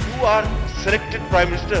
You are selected Prime Minister,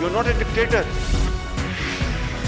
You are not a dictator.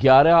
11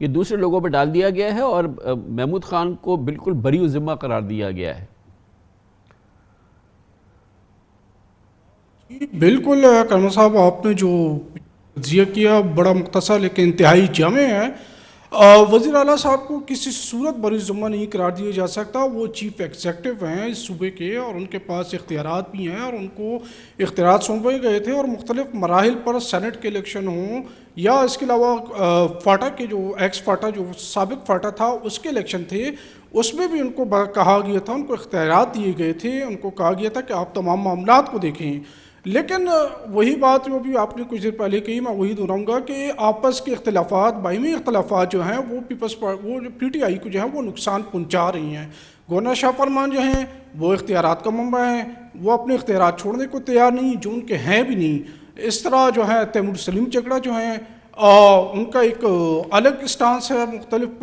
یہ دوسرے لوگوں پہ ڈال دیا گیا ہے اور محمود خان کو بالکل بری ذمہ قرار دیا گیا ہے؟ بالکل کرمل صاحب، آپ نے جو تجزیہ کیا بڑا مختصر لیکن انتہائی جامع ہے۔ وزیر اعلیٰ صاحب کو کسی صورت بری ذمہ نہیں قرار دیا جا سکتا۔ وہ چیف ایگزیکٹو ہیں اس صوبے کے اور ان کے پاس اختیارات بھی ہیں اور ان کو اختیارات سونپے گئے تھے، اور مختلف مراحل پر سینٹ کے الیکشن ہوں یا اس کے علاوہ فاٹا کے جو ایکس فاٹا جو سابق فاٹا تھا اس کے الیکشن تھے، اس میں بھی ان کو کہا گیا تھا، ان کو اختیارات دیے گئے تھے، ان کو کہا گیا تھا کہ آپ تمام معاملات کو دیکھیں۔ لیکن وہی بات جو بھی آپ نے کچھ دیر پہلے کہی، میں وہی دہراؤں گا کہ آپس کے اختلافات، باہمی اختلافات جو ہیں وہ وہ پی ٹی آئی کو جو ہے وہ نقصان پہنچا رہی ہیں۔ گورنر شاہ فرمان جو ہیں وہ اختیارات کا منبع ہیں، وہ اپنے اختیارات چھوڑنے کو تیار نہیں، جو ان کے ہیں بھی نہیں۔ اس طرح جو ہے تیمور سلیم چکڑا جو ہیں ان کا ایک الگ اسٹانس ہے مختلف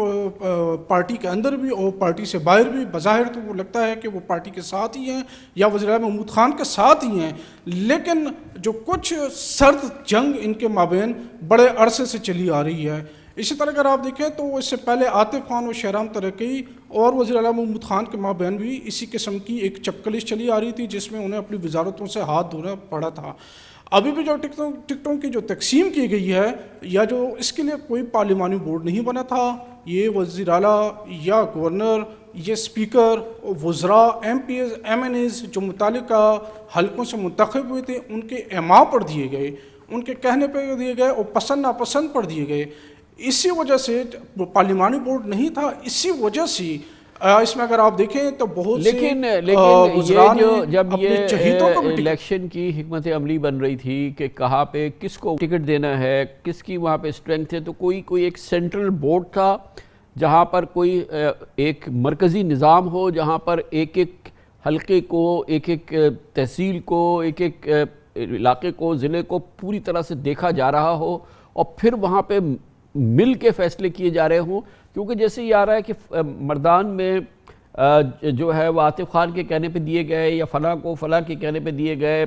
پارٹی کے اندر بھی اور پارٹی سے باہر بھی۔ بظاہر تو وہ لگتا ہے کہ وہ پارٹی کے ساتھ ہی ہیں یا وزیر اعظم محمود خان کے ساتھ ہی ہیں، لیکن جو کچھ سرد جنگ ان کے مابین بڑے عرصے سے چلی آ رہی ہے۔ اسی طرح اگر آپ دیکھیں تو اس سے پہلے عاطف خان اور شہرام ترکی اور وزیر اعلیٰ محمود خان کے مابین بھی اسی قسم کی ایک چپکلش چلی آ رہی تھی، جس میں انہیں اپنی وزارتوں سے ہاتھ دھونا پڑا تھا۔ ابھی بھی جو ٹکٹوں کی جو تقسیم کی گئی ہے یا جو اس کے لیے کوئی پارلیمانی بورڈ نہیں بنا تھا، یہ وزیر اعلیٰ یا گورنر، یہ اسپیکر، وزراء، MPAs, MNAs جو متعلقہ حلقوں سے منتخب ہوئے تھے، ان کے ایما پر دیے گئے، ان کے کہنے پہ دیے گئے اور پسند ناپسند پر دیے گئے۔ اسی وجہ سے پارلیمانی بورڈ نہیں تھا، اسی وجہ سے اس میں اگر آپ دیکھیں تو بہت سے لیکن یہ جب یہ الیکشن کی حکمت عملی بن رہی تھی کہ کہاں پہ کس کو ٹکٹ دینا ہے، کس کی وہاں پہ اسٹرینگتھ ہے، تو کوئی ایک سینٹرل بورڈ تھا جہاں پر کوئی ایک مرکزی نظام ہو، جہاں پر ایک ایک حلقے کو، ایک ایک تحصیل کو، ایک ایک علاقے کو، ضلع کو پوری طرح سے دیکھا جا رہا ہو اور پھر وہاں پہ مل کے فیصلے کیے جا رہے ہوں۔ کیونکہ جیسے یہ آ رہا ہے کہ مردان میں جو ہے وہ عاطف خان کے کہنے پہ دیے گئے یا فلاں کو فلاں کے کہنے پہ دیے گئے،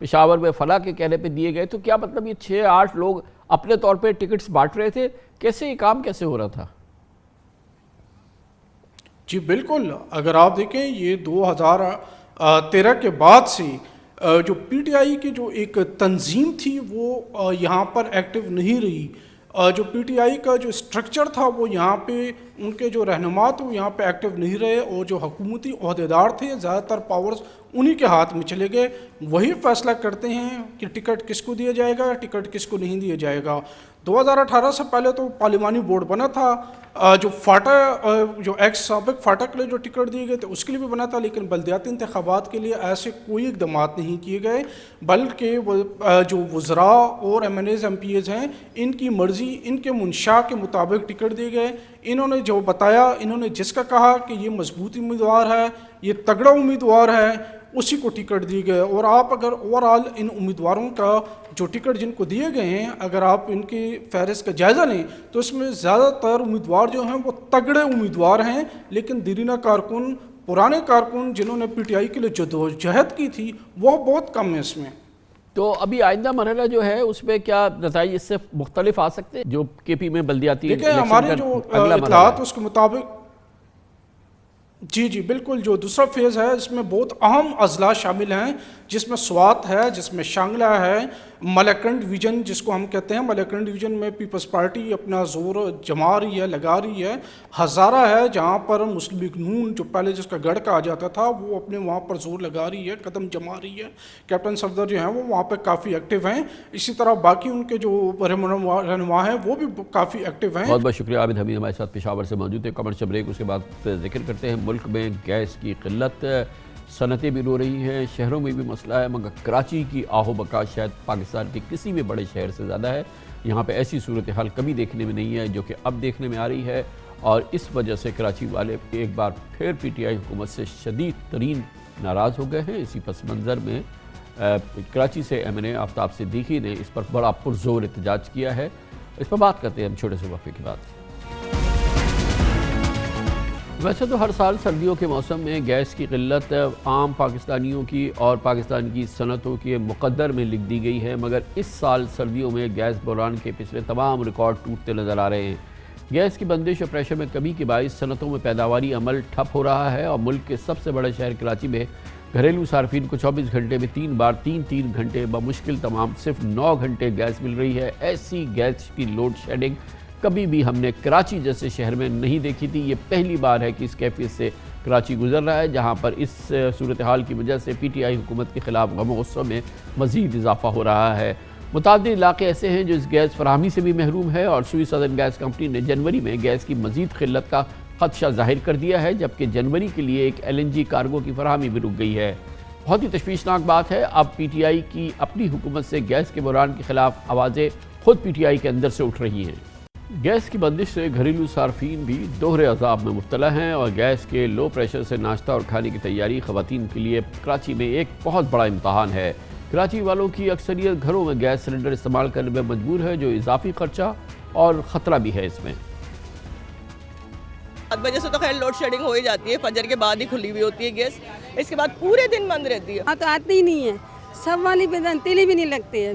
پشاور میں فلاں کے کہنے پہ دیے گئے، تو کیا مطلب یہ 6-8 لوگ اپنے طور پہ ٹکٹس بانٹ رہے تھے؟ کیسے یہ کام کیسے ہو رہا تھا؟ جی بالکل، اگر آپ دیکھیں یہ 2013 کے بعد سے جو پی ٹی آئی کی جو ایک تنظیم تھی وہ یہاں پر ایکٹیو نہیں رہی۔ جو پی ٹی آئی کا جو اسٹرکچر تھا وہ یہاں پہ ان کے جو رہنما تھے وہ یہاں پہ ایکٹیو نہیں رہے، اور جو حکومتی عہدیدار تھے زیادہ تر پاورز انہی کے ہاتھ میں چلے گئے۔ وہی فیصلہ کرتے ہیں کہ ٹکٹ کس کو دیا جائے گا، ٹکٹ کس کو نہیں دیا جائے گا۔ 2018 سے پہلے تو پارلیمانی بورڈ بنا تھا، جو فاٹا جو ایکس سابق فاٹا کے لیے جو ٹکٹ دیے گئے تھے اس کے لیے بھی بنا تھا، لیکن بلدیاتی انتخابات کے لیے ایسے کوئی اقدامات نہیں کیے گئے، بلکہ جو وزراء اور MNAs MPAs ہیں ان کی مرضی، ان کے منشا کے مطابق ٹکٹ دیے گئے۔ انہوں نے جو بتایا، انہوں نے جس کا کہا کہ یہ مضبوط امیدوار ہے، یہ تگڑا امیدوار ہے، اسی کو ٹکٹ دیے گئے۔ اور آپ اگر اوورآل ان امیدواروں کا جو ٹکٹ جن کو دیے گئے ہیں اگر آپ ان کی فہرست کا جائزہ لیں تو اس میں زیادہ تر امیدوار جو ہیں وہ تگڑے امیدوار ہیں، لیکن دیرینہ کارکن، پرانے کارکن جنہوں نے پی ٹی آئی کے لیے جدوجہد کی تھی وہ بہت کم ہیں اس میں۔ تو ابھی آئندہ مرحلہ جو ہے اس میں کیا نتائج اس سے مختلف آ سکتے ہیں جو کے پی میں بلدیاتی دیکھیں ہمارے جو اطلاعات اس کے مطابق جی بالکل، جو دوسرا فیز ہے اس میں بہت اہم اضلاع شامل ہیں، جس میں سوات ہے، جس میں شانگلہ ہے، ملیکنڈ ڈویژن جس کو ہم کہتے ہیں، ملیکنڈ ڈویژن میں پیپلز پارٹی اپنا زور جما رہی ہے، لگا رہی ہے۔ ہزارہ ہے جہاں پر مسلم لیگ نون جو پہلے جس کا گڑھ کہا جاتا تھا وہ اپنے وہاں پر زور لگا رہی ہے، قدم جما رہی ہے۔ کیپٹن صفدر جو ہیں وہ وہاں پہ کافی ایکٹیو ہیں، اسی طرح باقی ان کے جو رہنما ہیں وہ بھی کافی ایکٹیو ہیں۔ بہت بہت شکریہ عابد حمید ہمارے ساتھ پشاور سے موجود ہیں۔ کمرشل بریک، اس کے بعد ذکر کرتے ہیں ملک میں گیس کی قلت، صنعتیں بھی رو رہی ہیں، شہروں میں بھی مسئلہ ہے، مگر کراچی کی آہو بقا شاید پاکستان کے کسی بھی بڑے شہر سے زیادہ ہے۔ یہاں پہ ایسی صورتحال کبھی دیکھنے میں نہیں ہے جو کہ اب دیکھنے میں آ رہی ہے، اور اس وجہ سے کراچی والے ایک بار پھر پی ٹی آئی حکومت سے شدید ترین ناراض ہو گئے ہیں۔ اسی پس منظر میں کراچی سے ایم این اے آفتاب صدیقی نے اس پر بڑا پرزور احتجاج کیا ہے۔ اس پر بات کرتے ہیں ہم چھوٹے سے وقفے کے بعد۔ ویسے تو ہر سال سردیوں کے موسم میں گیس کی قلت عام پاکستانیوں کی اور پاکستان کی صنعتوں کے مقدر میں لکھ دی گئی ہے، مگر اس سال سردیوں میں گیس بحران کے پچھلے تمام ریکارڈ ٹوٹتے نظر آ رہے ہیں۔ گیس کی بندش اور پریشر میں کمی کے باعث صنعتوں میں پیداواری عمل ٹھپ ہو رہا ہے اور ملک کے سب سے بڑے شہر کراچی میں گھریلو صارفین کو 24 گھنٹے میں 3 بار 3 گھنٹے بمشکل تمام صرف 9 گھنٹے گیس مل رہی ہے۔ ایسی گیس کی لوڈ شیڈنگ کبھی بھی ہم نے کراچی جیسے شہر میں نہیں دیکھی تھی۔ یہ پہلی بار ہے کہ اس کیفیت سے کراچی گزر رہا ہے، جہاں پر اس صورتحال کی وجہ سے پی ٹی آئی حکومت کے خلاف غم و غصہ میں مزید اضافہ ہو رہا ہے۔ متعدد علاقے ایسے ہیں جو اس گیس فراہمی سے بھی محروم ہے اور سوئی سدرن گیس کمپنی نے جنوری میں گیس کی مزید قلت کا خدشہ ظاہر کر دیا ہے، جبکہ جنوری کے لیے ایک LNG کارگو کی فراہمی بھی رک گئی ہے۔ بہت ہی تشویشناک بات ہے، اب پی ٹی آئی کی اپنی حکومت سے گیس کے بحران کے خلاف آوازیں خود پی ٹی آئی کے اندر سے اٹھ رہی ہیں۔ گیس کی بندش سے گھریلو صارفین بھی دوہرے عذاب میں مبتلا ہیں اور گیس کے لو پریشر سے ناشتہ اور کھانے کی تیاری خواتین کے لیے کراچی میں ایک بہت بڑا امتحان ہے۔ کراچی والوں کی اکثریت گھروں میں گیس سلنڈر استعمال کرنے میں مجبور ہے، جو اضافی خرچہ اور خطرہ بھی ہے اس میں۔ 7 بجے سے تو خیر لوڈ شیڈنگ ہو ہی جاتی ہے، فجر کے بعد ہی کھلی ہوئی ہوتی ہے گیس، اس کے بعد پورے دن بند رہتی ہے۔ تو آتی ہی نہیں ہے، سب والی پہ تیلی بھی نہیں لگتی ہے،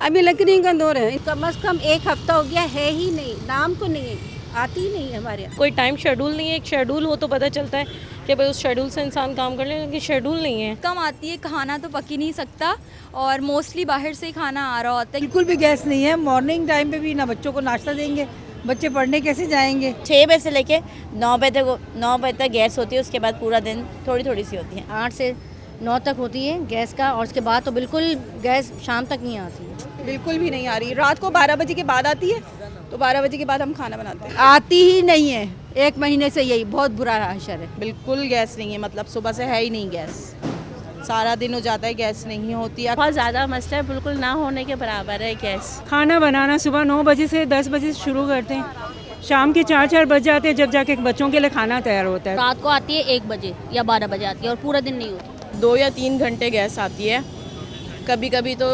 ابھی لکڑی کا دور ہے، کم از کم 1 ہفتہ ہو گیا ہے ہی نہیں، نام کو نہیں ہے، آتی ہی نہیں ہے ہمارے یہاں۔ کوئی ٹائم شیڈول نہیں ہے، ایک شیڈول ہو تو پتہ چلتا ہے کہ بھائی اس شیڈول سے انسان کام کر لے، لیکن شیڈول نہیں ہے۔ کم آتی ہے، کھانا تو پک ہی نہیں سکتا اور موسٹلی باہر سے کھانا آ رہا ہوتا ہے۔ بالکل بھی گیس نہیں ہے، مارننگ ٹائم پہ بھی نہ بچوں کو ناشتہ دیں گے، بچے پڑھنے کیسے جائیں گے؟ 6 بجے سے لے کے 9 بجے تک گیس ہوتی ہے، اس کے بعد پورا دن تھوڑی سی ہوتی ہے۔ 8 سے 9 تک ہوتی ہے گیس کا، اور اس کے بعد تو بالکل گیس شام تک نہیں آتی ہے، بالکل بھی نہیں آ رہی۔ رات کو 12 بجے کے بعد آتی ہے، تو 12 بجے کے بعد ہم کھانا بناتے ہیں۔ آتی ہی نہیں ہے، 1 مہینے سے یہی بہت برا حشر ہے۔ بالکل گیس نہیں ہے، مطلب صبح سے ہے ہی نہیں گیس، سارا دن ہو جاتا ہے گیس نہیں ہوتی ہے۔ بہت زیادہ مسئلہ ہے، بالکل نہ ہونے کے برابر ہے گیس۔ کھانا بنانا صبح 9 بجے سے 10 بجے سے شروع کرتے ہیں، شام کے 4 بج جاتے ہیں جب جا کے بچوں کے لیے کھانا تیار ہوتا ہے۔ رات کو آتی ہے 1 بجے یا 12 بجے آتی ہے اور پورا دن نہیں ہوتی۔ 2 یا 3 گھنٹے گیس آتی ہے، کبھی کبھی تو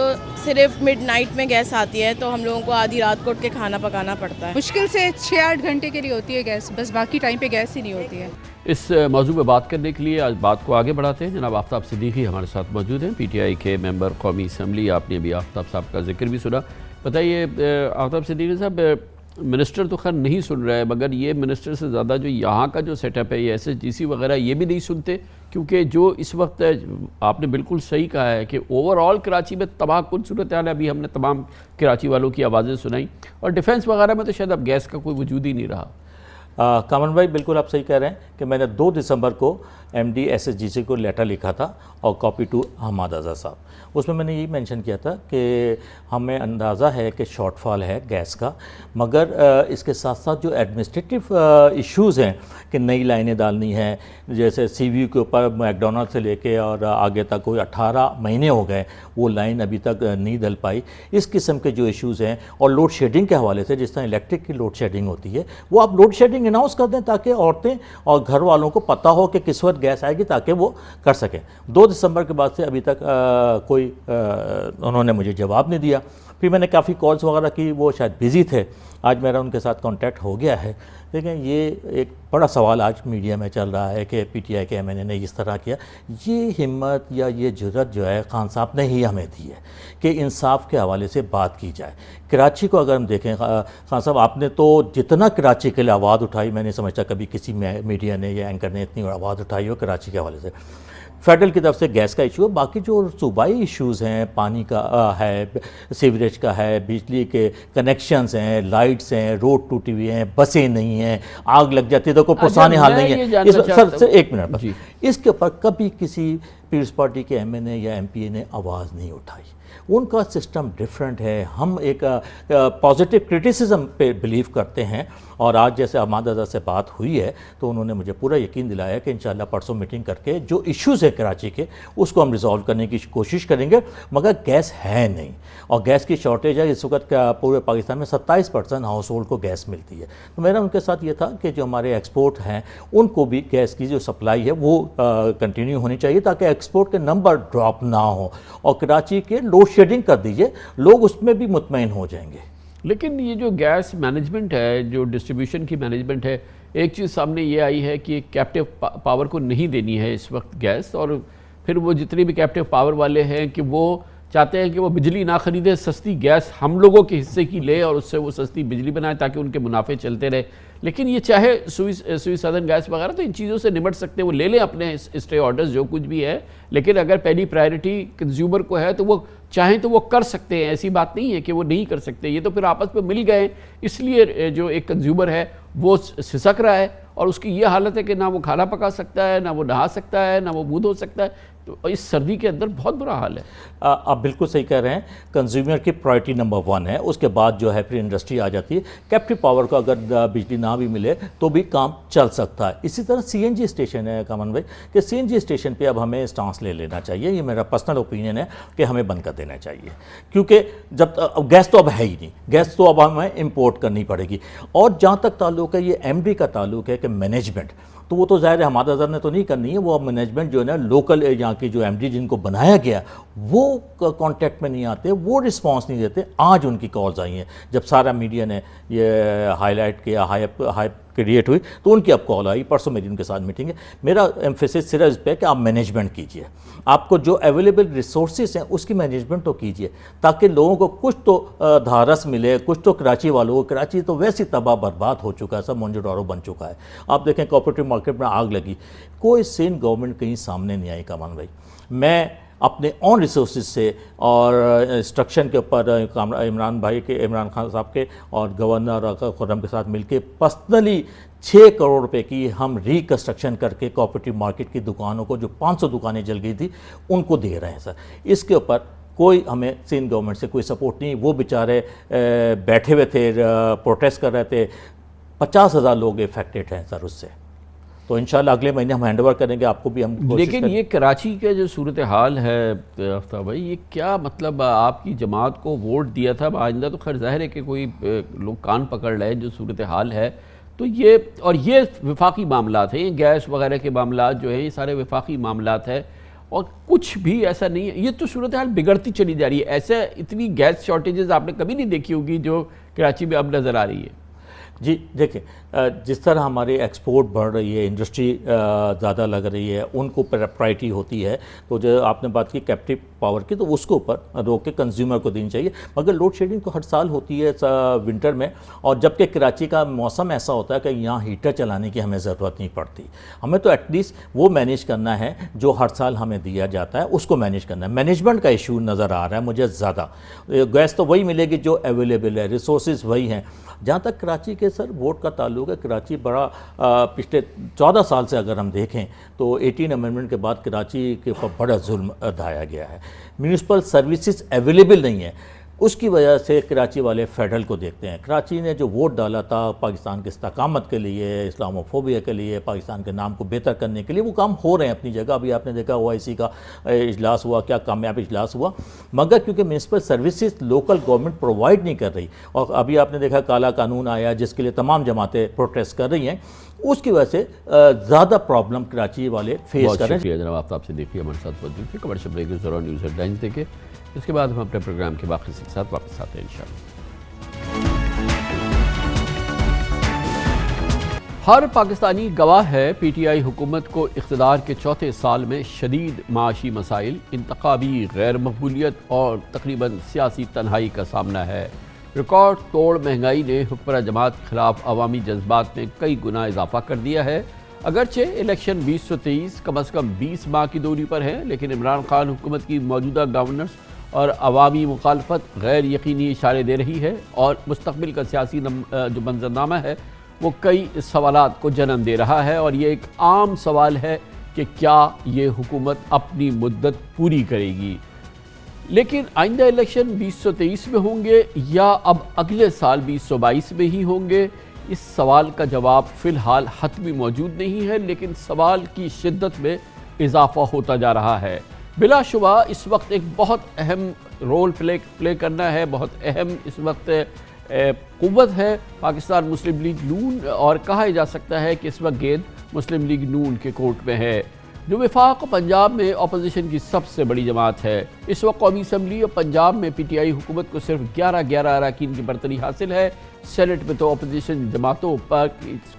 صرف مڈ نائٹ میں گیس آتی ہے، تو ہم لوگوں کو آدھی رات کو اٹھ کے کھانا پکانا پڑتا ہے۔ مشکل سے 6-8 گھنٹے کے لیے ہوتی ہے گیس، بس باقی ٹائم پہ گیس ہی نہیں ہوتی ہے۔ اس موضوع پہ بات کرنے کے لیے آج بات کو آگے بڑھاتے ہیں۔ جناب آفتاب صدیقی ہمارے ساتھ موجود ہیں، پی ٹی آئی کے ممبر قومی اسمبلی۔ آپ نے ابھی آفتاب صاحب کا ذکر بھی سنا۔ بتائیے آفتاب صدیقی صاحب، منسٹر تو خیر نہیں سن رہے، مگر یہ منسٹر سے زیادہ جو یہاں کا جو سیٹ اپ ہے، یہ SHGC وغیرہ یہ بھی نہیں سنتے، کیونکہ جو اس وقت آپ نے بالکل صحیح کہا ہے کہ اوور آل کراچی میں تباہ کن صورتحال ہے۔ ابھی ہم نے تمام کراچی والوں کی آوازیں سنائیں، اور ڈیفنس وغیرہ میں تو شاید اب گیس کا کوئی وجود ہی نہیں رہا۔ کامن بھائی بالکل آپ صحیح کہہ رہے ہیں کہ میں نے 2 دسمبر کو MD SHGC کو لیٹر لکھا تھا اور کاپی ٹو حماد رضا صاحب۔ اس میں نے یہی مینشن کیا تھا کہ ہمیں اندازہ ہے کہ شارٹ فال ہے گیس کا، مگر اس کے ساتھ ساتھ جو ایڈمنسٹریٹو ایشوز ہیں کہ نئی لائنیں ڈالنی ہیں، جیسے CVU کے اوپر میکڈونلڈ سے لے کے اور آگے تک کوئی 18 مہینے ہو گئے، وہ لائن ابھی تک نہیں ڈل پائی۔ اس قسم کے جو ایشوز ہیں، اور لوڈ شیڈنگ کے حوالے سے جس طرح الیکٹرک کی لوڈ شیڈنگ ہوتی ہے، وہ آپ لوڈ شیڈنگ اناؤنس کر دیں تاکہ عورتیں اور گھر والوں کو پتہ ہو کہ کس وقت گیس آئے گی، تاکہ وہ کر سکیں۔ 2 دسمبر کے بعد سے ابھی تک کوئی انہوں نے مجھے جواب نہیں دیا۔ پھر میں نے کافی کالز وغیرہ کی، وہ شاید بزی تھے۔ آج میرا ان کے ساتھ کانٹیکٹ ہو گیا ہے، لیکن یہ ایک بڑا سوال آج میڈیا میں چل رہا ہے کہ PTI کے MNA نے اس طرح کیا۔ یہ ہمت یا یہ جرت جو ہے خان صاحب نے ہی ہمیں دی ہے کہ انصاف کے حوالے سے بات کی جائے۔ کراچی کو اگر ہم دیکھیں، خان صاحب آپ نے تو جتنا کراچی کے لیے آواز اٹھائی، میں نہیں سمجھتا کبھی کسی میڈیا نے یا اینکر نے اتنی آواز اٹھائی ہو کراچی کے حوالے سے۔ فیڈرل کی طرف سے گیس کا ایشو ہے، باقی جو صوبائی ایشوز ہیں، پانی کا ہے، سیوریج کا ہے، بجلی کے کنیکشنز ہیں، لائٹس ہیں، روڈ ٹوٹی ہوئی ہیں، بسیں نہیں ہیں، آگ لگ جاتی ہے تو کوئی پرسانی حال نہیں ہے۔ سر 1 منٹ بس، اس کے اوپر کبھی کسی پیپلز پارٹی کے MNA یا MP نے آواز نہیں اٹھائی۔ ان کا سسٹم ڈیفرنٹ ہے۔ ہم ایک پازیٹیو کرٹیسزم پہ بلیو کرتے ہیں، اور آج جیسے حماد رضا سے بات ہوئی ہے تو انہوں نے مجھے پورا یقین دلایا کہ انشاءاللہ پرسوں میٹنگ کر کے جو ایشوز ہے کراچی کے اس کو ہم ریزالو کرنے کی کوشش کریں گے، مگر گیس ہے نہیں، اور گیس کی شارٹیج ہے۔ اس وقت پورے پاکستان میں 27% ہاؤس ہولڈ کو گیس ملتی ہے۔ تو میرا ان کے ساتھ یہ تھا کہ جو ہمارے ایکسپورٹ ہیں ان کو بھی گیس کی جو سپلائی ہے وہ کنٹینیو ہونی چاہیے، تاکہ ایکسپورٹ کے نمبر ڈراپ نہ ہو، اور کراچی کے لوڈ شیڈنگ کر دیجئے، لوگ اس میں بھی مطمئن ہو جائیں گے۔ لیکن یہ جو گیس مینجمنٹ ہے، جو ڈسٹریبیوشن کی مینجمنٹ ہے، ایک چیز سامنے یہ آئی ہے کہ کیپٹیو پاور کو نہیں دینی ہے اس وقت گیس، اور پھر وہ جتنے بھی کیپٹیو پاور والے ہیں کہ وہ چاہتے ہیں کہ وہ بجلی نہ خریدے, سستی گیس ہم لوگوں کے حصے کی لے اور اس سے وہ سستی بجلی بنائے تاکہ ان کے منافع چلتے رہے. لیکن یہ چاہے سوئی سدرن گیس وغیرہ تو ان چیزوں سے نمٹ سکتے ہیں, وہ لے لیں اپنے اسٹے آرڈرز جو کچھ بھی ہے, لیکن اگر پہلی پرائرٹی کنزیومر کو ہے تو وہ چاہیں تو وہ کر سکتے ہیں, ایسی بات نہیں ہے کہ وہ نہیں کر سکتے. یہ تو پھر آپس میں مل گئے, اس لیے جو ایک کنزیومر ہے وہ سسک رہا ہے اور اس کی یہ حالت ہے کہ نہ وہ کھانا پکا سکتا ہے, نہ وہ نہا سکتا ہے, نہ وہ منہ دھو سکتا ہے. تو اس سردی کے اندر بہت برا حال ہے. آپ بالکل صحیح کہہ رہے ہیں, کنزیومر کی پرائرٹی نمبر 1 ہے, اس کے بعد جو ہے پھر انڈسٹری آ جاتی ہے. کیپٹیو پاور کو اگر بجلی نہ بھی ملے تو بھی کام چل سکتا ہے. اسی طرح سی این جی اسٹیشن ہے کامن بھائی, کہ سی این جی اسٹیشن پہ اب ہمیں اسٹانس لے لینا چاہیے, یہ میرا پرسنل اوپینین ہے کہ ہمیں بند کر دینا چاہیے, کیونکہ جب گیس تو اب ہے ہی نہیں, گیس تو اب ہمیں امپورٹ کرنی پڑے گی. اور جہاں تک تعلق ہے یہ ایم ڈی کا تعلق ہے کہ مینجمنٹ, تو وہ تو ظاہر ہے حماد اظہر نے تو نہیں کرنی ہے, وہ اب مینجمنٹ جو ہے نا لوکل یہاں کی جو ایم ڈی جن کو بنایا گیا وہ کانٹیکٹ میں نہیں آتے, وہ رسپانس نہیں دیتے. آج ان کی کالز آئی ہیں جب سارا میڈیا نے یہ ہائی لائٹ کیا, ہائپ کریٹ ہوئی, تو ان کی اب کال آئی. پرسوں میری ان کے ساتھ میٹنگ ہے. میرا ایمفیسس صرف اس پہ کہ آپ مینجمنٹ کیجئے, آپ کو جو اویلیبل ریسورسز ہیں اس کی مینجمنٹ تو کیجئے تاکہ لوگوں کو کچھ تو دھارس ملے, کچھ تو کراچی والوں کو. کراچی تو ویسی تباہ برباد ہو چکا ہے, سب مونجوڈارو بن چکا ہے. آپ دیکھیں کوآپریٹو مارکیٹ میں آگ لگی, کوئی سین گورنمنٹ کہیں سامنے نہیں آئی. کمان بھائی میں اپنے اون ریسورسز سے اور انسٹرکشن کے اوپر عمران خان صاحب کے اور گورنر خرم کے ساتھ مل کے پرسنلی 6 کروڑ روپے کی ہم ریکنسٹرکشن کر کے کوآپریٹو مارکیٹ کی دکانوں کو, جو 500 دکانیں جل گئی تھی, ان کو دے رہے ہیں سر. اس کے اوپر کوئی ہمیں سندھ گورنمنٹ سے کوئی سپورٹ نہیں. وہ بیچارے بیٹھے ہوئے تھے, پروٹیسٹ کر رہے تھے. 50,000 لوگ افیکٹڈ ہیں سر اس سے. تو انشاءاللہ اگلے مہینے ہم ہینڈ اوور کریں گے آپ کو بھی. ہم لیکن یہ کراچی کا جو صورتحال ہے آفتاب بھائی, یہ کیا مطلب آپ کی جماعت کو ووٹ دیا تھا, آئندہ تو خیر ظاہر ہے کہ کوئی لوگ کان پکڑ رہے ہیں جو صورتحال ہے. تو یہ اور یہ وفاقی معاملات ہیں, یہ گیس وغیرہ کے معاملات جو ہیں یہ سارے وفاقی معاملات ہیں اور کچھ بھی ایسا نہیں ہے. یہ تو صورتحال بگڑتی چلی جا رہی ہے. ایسے اتنی گیس شارٹیجز آپ نے کبھی نہیں دیکھی ہوگی جو کراچی میں اب نظر آ رہی ہے. جی دیکھیں, جس طرح ہماری ایکسپورٹ بڑھ رہی ہے, انڈسٹری زیادہ لگ رہی ہے, ان کو پرائرٹی ہوتی ہے. تو جو آپ نے بات کی کیپٹیو پاور کی, تو اس کو اوپر روک کے کنزیومر کو دینی چاہیے. مگر لوڈ شیڈنگ تو ہر سال ہوتی ہے ونٹر میں, اور جبکہ کراچی کا موسم ایسا ہوتا ہے کہ یہاں ہیٹر چلانے کی ہمیں ضرورت نہیں پڑتی. ہمیں تو ایٹ لیسٹ وہ مینیج کرنا ہے جو ہر سال ہمیں دیا جاتا ہے, اس کو مینیج کرنا ہے. مینجمنٹ کا ایشو نظر آ رہا ہے مجھے زیادہ. گیس تو وہی ملے گی جو اویلیبل ہے, ریسورسز وہی ہیں. جہاں تک کراچی کے سر ووٹ کا تعلق ہے, کراچی بڑا پچھلے 14 سال سے اگر ہم دیکھیں تو 18 امینڈمنٹ کے بعد کراچی کے اوپر بڑا ظلم ڈھایا گیا ہے. میونسپل سروسز اویلیبل نہیں ہیں, اس کی وجہ سے کراچی والے فیڈرل کو دیکھتے ہیں. کراچی نے جو ووٹ ڈالا تھا پاکستان کی استحکامت کے لیے, اسلاموفوبیا کے لیے, پاکستان کے نام کو بہتر کرنے کے لیے, وہ کام ہو رہے ہیں اپنی جگہ. ابھی آپ نے دیکھا OIC کا اجلاس ہوا, کیا کامیاب اجلاس ہوا. مگر کیونکہ municipal services local government provide نہیں کر رہی, اور ابھی آپ نے دیکھا کالا قانون آیا جس کے لیے تمام جماعتیں پروٹیسٹ کر رہی ہیں, اس کی وجہ سے زیادہ پرابلم کراچی والے فیس کر رہے ہیں. شکریہ جناب, آپ سے دیکھیے ہمارے ساتھ موجود تھے. کمرشل بریک کے دوران نیوز ہیڈ لائنز دیکھیں, اس کے بعد ہم اپنے پروگرام کے باقی کے ساتھ واپس آتے ہیں انشاءاللہ. ہر پاکستانی گواہ ہے پی ٹی آئی حکومت کو اقتدار کے چوتھے سال میں شدید معاشی مسائل, انتخابی غیر مقبولیت اور تقریباً سیاسی تنہائی کا سامنا ہے. ریکارڈ توڑ مہنگائی نے حکمراں جماعت کے خلاف عوامی جذبات میں کئی گنا اضافہ کر دیا ہے. اگرچہ الیکشن 2023 کم از کم 20 ماہ کی دوری پر ہے, لیکن عمران خان حکومت کی موجودہ گورننس اور عوامی مخالفت غیر یقینی اشارے دے رہی ہے, اور مستقبل کا سیاسی جو منظرنامہ ہے وہ کئی سوالات کو جنم دے رہا ہے. اور یہ ایک عام سوال ہے کہ کیا یہ حکومت اپنی مدت پوری کرے گی. لیکن آئندہ الیکشن 2023 میں ہوں گے یا اب اگلے سال 2022 میں ہی ہوں گے, اس سوال کا جواب فی الحال حتمی موجود نہیں ہے, لیکن سوال کی شدت میں اضافہ ہوتا جا رہا ہے. بلا شبہ اس وقت ایک بہت اہم رول پلے کرنا ہے, بہت اہم اس وقت قوت ہے پاکستان مسلم لیگ نون, اور کہا جا سکتا ہے کہ اس وقت گیند مسلم لیگ نون کے کورٹ میں ہے, جو وفاق پنجاب میں اپوزیشن کی سب سے بڑی جماعت ہے. اس وقت قومی اسمبلی اور پنجاب میں پی ٹی آئی حکومت کو صرف 11 اراکین کی برتری حاصل ہے. سینٹ میں تو اپوزیشن جماعتوں پر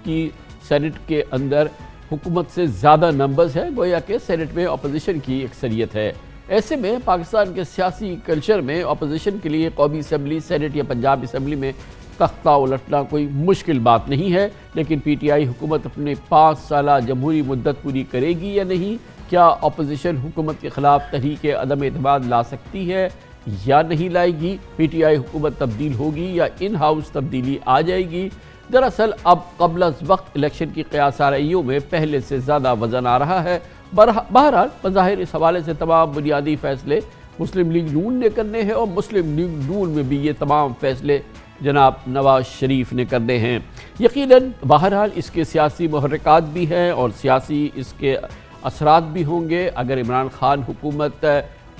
کی سینٹ کے اندر حکومت سے زیادہ نمبرز ہیں, گویا کہ سینٹ میں اپوزیشن کی اکثریت ہے. ایسے میں پاکستان کے سیاسی کلچر میں اپوزیشن کے لیے قومی اسمبلی، سینٹ یا پنجاب اسمبلی میں تختہ الٹنا کوئی مشکل بات نہیں ہے، لیکن پی ٹی آئی حکومت اپنے 5 سالہ جمہوری مدت پوری کرے گی یا نہیں؟ کیا اپوزیشن حکومت کے خلاف تحریک عدم اعتماد لا سکتی ہے یا نہیں لائے گی؟ پی ٹی آئی حکومت تبدیل ہوگی یا ان ہاؤس تبدیلی آ جائے گی؟ دراصل اب قبل از وقت الیکشن کی قیاس آرائیوں میں پہلے سے زیادہ وزن آ رہا ہے۔ بہرحال بظاہر اس حوالے سے تمام بنیادی فیصلے مسلم لیگ نون نے کرنے ہیں، اور مسلم لیگ نون میں بھی یہ تمام فیصلے جناب نواز شریف نے کرنے ہیں۔ یقیناً بہرحال اس کے سیاسی محرکات بھی ہیں اور سیاسی اس کے اثرات بھی ہوں گے۔ اگر عمران خان حکومت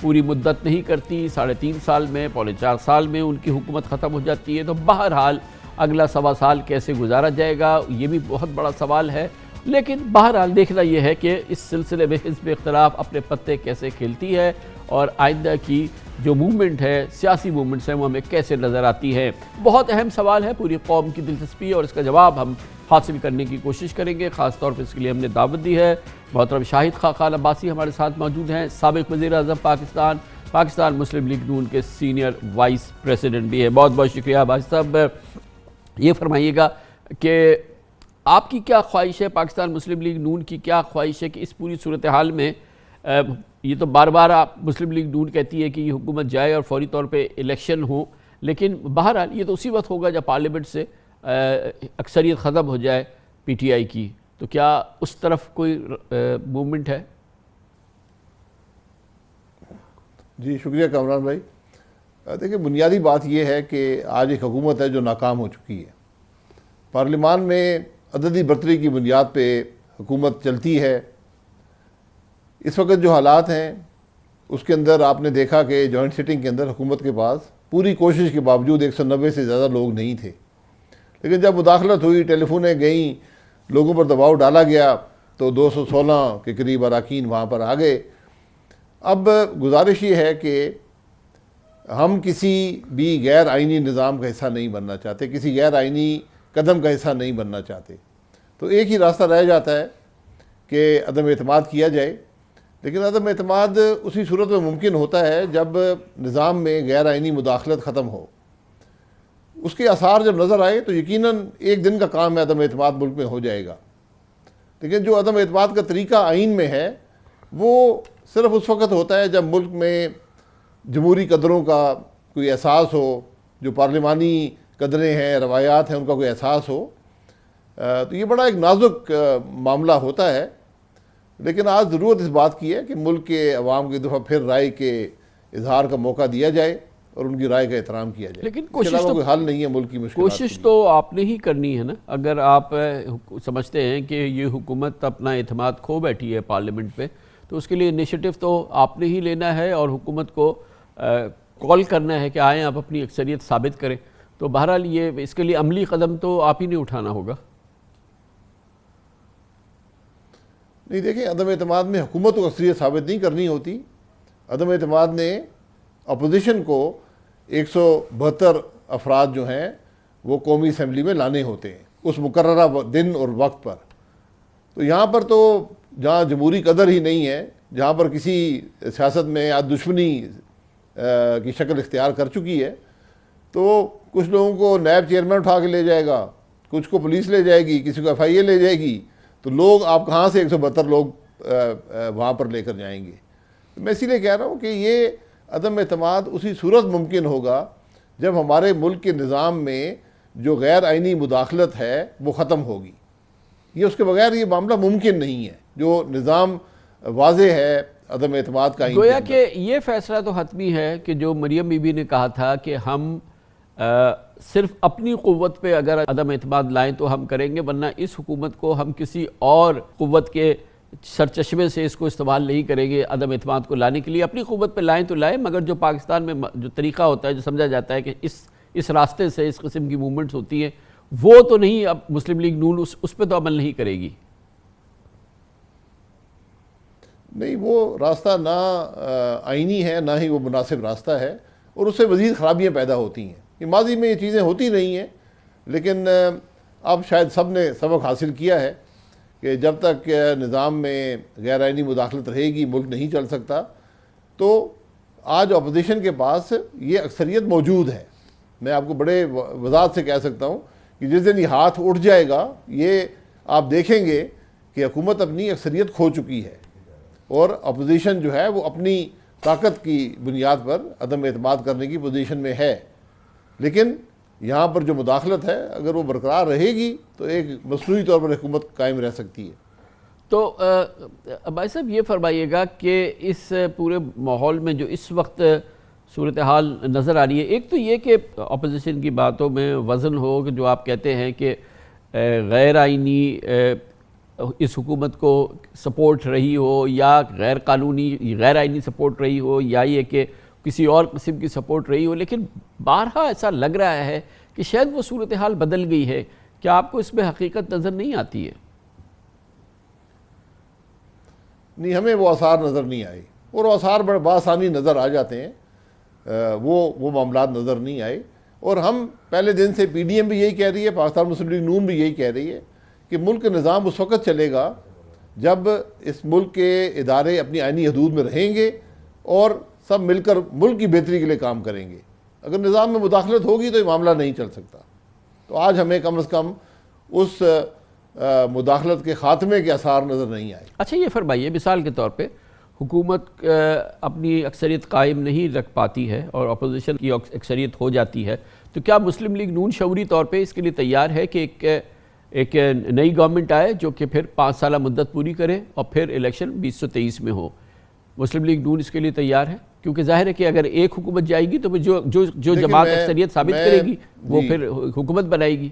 پوری مدت نہیں کرتی، 3.5 سال میں، 4.25 سال میں ان کی حکومت ختم ہو جاتی ہے، تو بہرحال اگلا 1.25 سال کیسے گزارا جائے گا، یہ بھی بہت بڑا سوال ہے۔ لیکن بہرحال دیکھنا یہ ہے کہ اس سلسلے میں حزب اختلاف اپنے پتے کیسے کھیلتی ہے اور آئندہ کی جو موومنٹ ہے، سیاسی موومنٹس ہیں، وہ ہمیں کیسے نظر آتی ہے۔ بہت اہم سوال ہے، پوری قوم کی دلچسپی، اور اس کا جواب ہم حاصل کرنے کی کوشش کریں گے۔ خاص طور پر اس کے لیے ہم نے دعوت دی ہے محترم شاہد خاقان عباسی ہمارے ساتھ موجود ہیں، سابق وزیر اعظم پاکستان مسلم لیگ نون کے سینئر وائس پریزیڈنٹ بھی ہے۔ بہت بہت شکریہ بھائی صاحب۔ یہ فرمائیے گا کہ آپ کی کیا خواہش ہے، پاکستان مسلم لیگ نون کی کیا خواہش ہے کہ اس پوری صورتحال میں، یہ تو بار بار مسلم لیگ نون کہتی ہے کہ یہ حکومت جائے اور فوری طور پہ الیکشن ہو، لیکن بہرحال یہ تو اسی وقت ہوگا جب پارلیمنٹ سے اکثریت ختم ہو جائے پی ٹی آئی کی، تو کیا اس طرف کوئی موومنٹ ہے؟ جی شکریہ کامران بھائی۔ دیکھیں بنیادی بات یہ ہے کہ آج ایک حکومت ہے جو ناکام ہو چکی ہے۔ پارلیمان میں عددی برتری کی بنیاد پہ حکومت چلتی ہے۔ اس وقت جو حالات ہیں اس کے اندر آپ نے دیکھا کہ جوائنٹ سٹنگ کے اندر حکومت کے پاس پوری کوشش کے باوجود 190 سے زیادہ لوگ نہیں تھے، لیکن جب مداخلت ہوئی، ٹیلی فونیں گئیں، لوگوں پر دباؤ ڈالا گیا، تو 216 کے قریب اراکین وہاں پر آ گئے۔ اب گزارش یہ ہے کہ ہم کسی بھی غیر آئینی نظام کا حصہ نہیں بننا چاہتے، کسی غیر آئینی قدم کا حصہ نہیں بننا چاہتے، تو ایک ہی راستہ رہ جاتا ہے کہ عدم اعتماد کیا جائے۔ لیکن عدم اعتماد اسی صورت میں ممکن ہوتا ہے جب نظام میں غیر آئینی مداخلت ختم ہو، اس کے آثار جب نظر آئے تو یقیناً ایک دن کا کام ہے، عدم اعتماد ملک میں ہو جائے گا۔ لیکن جو عدم اعتماد کا طریقہ آئین میں ہے وہ صرف اس وقت ہوتا ہے جب ملک میں جمہوری قدروں کا کوئی احساس ہو، جو پارلیمانی قدریں ہیں، روایات ہیں، ان کا کوئی احساس ہو۔ تو یہ بڑا ایک نازک معاملہ ہوتا ہے، لیکن آج ضرورت اس بات کی ہے کہ ملک کے عوام کو ایک دفعہ پھر رائے کے اظہار کا موقع دیا جائے اور ان کی رائے کا احترام کیا جائے۔ لیکن کوئی حل نہیں ہے ملک کی مشکلات۔ کوشش تو آپ نے ہی کرنی ہے نا۔ اگر آپ سمجھتے ہیں کہ یہ حکومت اپنا اعتماد کھو بیٹھی ہے پارلیمنٹ پہ، تو اس کے لیے انیشیٹو تو آپ نے ہی لینا ہے اور حکومت کو کال کرنا ہے کہ آئیں آپ اپنی اکثریت ثابت کریں۔ تو بہرحال یہ اس کے لیے عملی قدم تو آپ ہی نے اٹھانا ہوگا۔ نہیں دیکھیں، عدم اعتماد میں حکومت کو اکثریت ثابت نہیں کرنی ہوتی۔ عدم اعتماد نے اپوزیشن کو 172 افراد جو ہیں وہ قومی اسمبلی میں لانے ہوتے ہیں اس مقررہ دن اور وقت پر۔ تو یہاں پر تو جہاں جمہوری قدر ہی نہیں ہے، جہاں پر کسی سیاست میں یا دشمنی کی شکل اختیار کر چکی ہے، تو کچھ لوگوں کو نیب چیئرمین اٹھا کے لے جائے گا، کچھ کو پولیس لے جائے گی، کسی کو ایف آئی اے لے جائے گی، تو لوگ آپ کہاں سے 172 لوگ وہاں پر لے کر جائیں گے؟ میں اسی لیے کہہ رہا ہوں کہ یہ عدم اعتماد اسی صورت ممکن ہوگا جب ہمارے ملک کے نظام میں جو غیر آئینی مداخلت ہے وہ ختم ہوگی۔ یہ اس کے بغیر یہ معاملہ ممکن نہیں ہے۔ جو نظام واضح ہے عدم اعتماد کا، گویا کہ یہ فیصلہ تو حتمی ہے کہ جو مریم بی بی نے کہا تھا کہ ہم صرف اپنی قوت پہ اگر عدم اعتماد لائیں تو ہم کریں گے، ورنہ اس حکومت کو ہم کسی اور قوت کے سرچشمے سے اس کو استعمال نہیں کریں گے عدم اعتماد کو لانے کے لیے۔ اپنی قوت پہ لائیں تو لائیں، مگر جو پاکستان میں جو طریقہ ہوتا ہے، جو سمجھا جاتا ہے کہ اس راستے سے اس قسم کی موومنٹس ہوتی ہیں، وہ تو نہیں۔ اب مسلم لیگ نون اس پہ تو عمل نہیں کرے گی۔ نہیں، وہ راستہ نہ آئینی ہے، نہ ہی وہ مناسب راستہ ہے، اور اس سے مزید خرابیاں پیدا ہوتی ہیں۔ ماضی میں یہ چیزیں ہوتی نہیں ہیں، لیکن اب شاید سب نے سبق حاصل کیا ہے کہ جب تک نظام میں غیر آئینی مداخلت رہے گی ملک نہیں چل سکتا۔ تو آج اپوزیشن کے پاس یہ اکثریت موجود ہے. میں آپ کو بڑے وضاحت سے کہہ سکتا ہوں کہ جس دن یہ ہاتھ اٹھ جائے گا یہ آپ دیکھیں گے کہ حکومت اپنی اکثریت کھو چکی ہے اور اپوزیشن جو ہے وہ اپنی طاقت کی بنیاد پر عدم اعتماد کرنے کی پوزیشن میں ہے. لیکن یہاں پر جو مداخلت ہے اگر وہ برقرار رہے گی تو ایک مصنوعی طور پر حکومت قائم رہ سکتی ہے. تو بھائی صاحب یہ فرمائیے گا کہ اس پورے ماحول میں جو اس وقت صورتحال نظر آ رہی ہے، ایک تو یہ کہ اپوزیشن کی باتوں میں وزن ہو کہ جو آپ کہتے ہیں کہ غیر آئینی اس حکومت کو سپورٹ رہی ہو یا غیر قانونی غیر آئینی سپورٹ رہی ہو یا یہ کہ کسی اور قسم کی سپورٹ رہی ہو، لیکن بارہا ایسا لگ رہا ہے کہ شاید وہ صورتحال بدل گئی ہے. کیا آپ کو اس میں حقیقت نظر نہیں آتی ہے؟ نہیں، ہمیں وہ آثار نظر نہیں آئے اور وہ آثار بڑے بآسانی نظر آ جاتے ہیں. وہ معاملات نظر نہیں آئے اور ہم پہلے دن سے پی ڈی ایم بھی یہی کہہ رہی ہے، پاکستان مسلم لیگ نون بھی یہی کہہ رہی ہے کہ ملک کا نظام اس وقت چلے گا جب اس ملک کے ادارے اپنی آئینی حدود میں رہیں گے اور سب مل کر ملک کی بہتری کے لیے کام کریں گے. اگر نظام میں مداخلت ہوگی تو یہ معاملہ نہیں چل سکتا. تو آج ہمیں کم از کم اس مداخلت کے خاتمے کے آثار نظر نہیں آئے. اچھا یہ فرمائیے، مثال کے طور پہ حکومت اپنی اکثریت قائم نہیں رکھ پاتی ہے اور اپوزیشن کی اکثریت ہو جاتی ہے، تو کیا مسلم لیگ نون شعوری طور پہ اس کے لیے تیار ہے کہ ایک نئی گورنمنٹ آئے جو کہ پھر 5 سالہ مدت پوری کرے اور پھر الیکشن 2023 میں ہو؟ مسلم لیگ نون اس کے لیے تیار ہے؟ کیونکہ ظاہر ہے کہ اگر ایک حکومت جائے گی تو جو جماعت اکثریت ثابت کرے گی وہ پھر حکومت بنائے گی.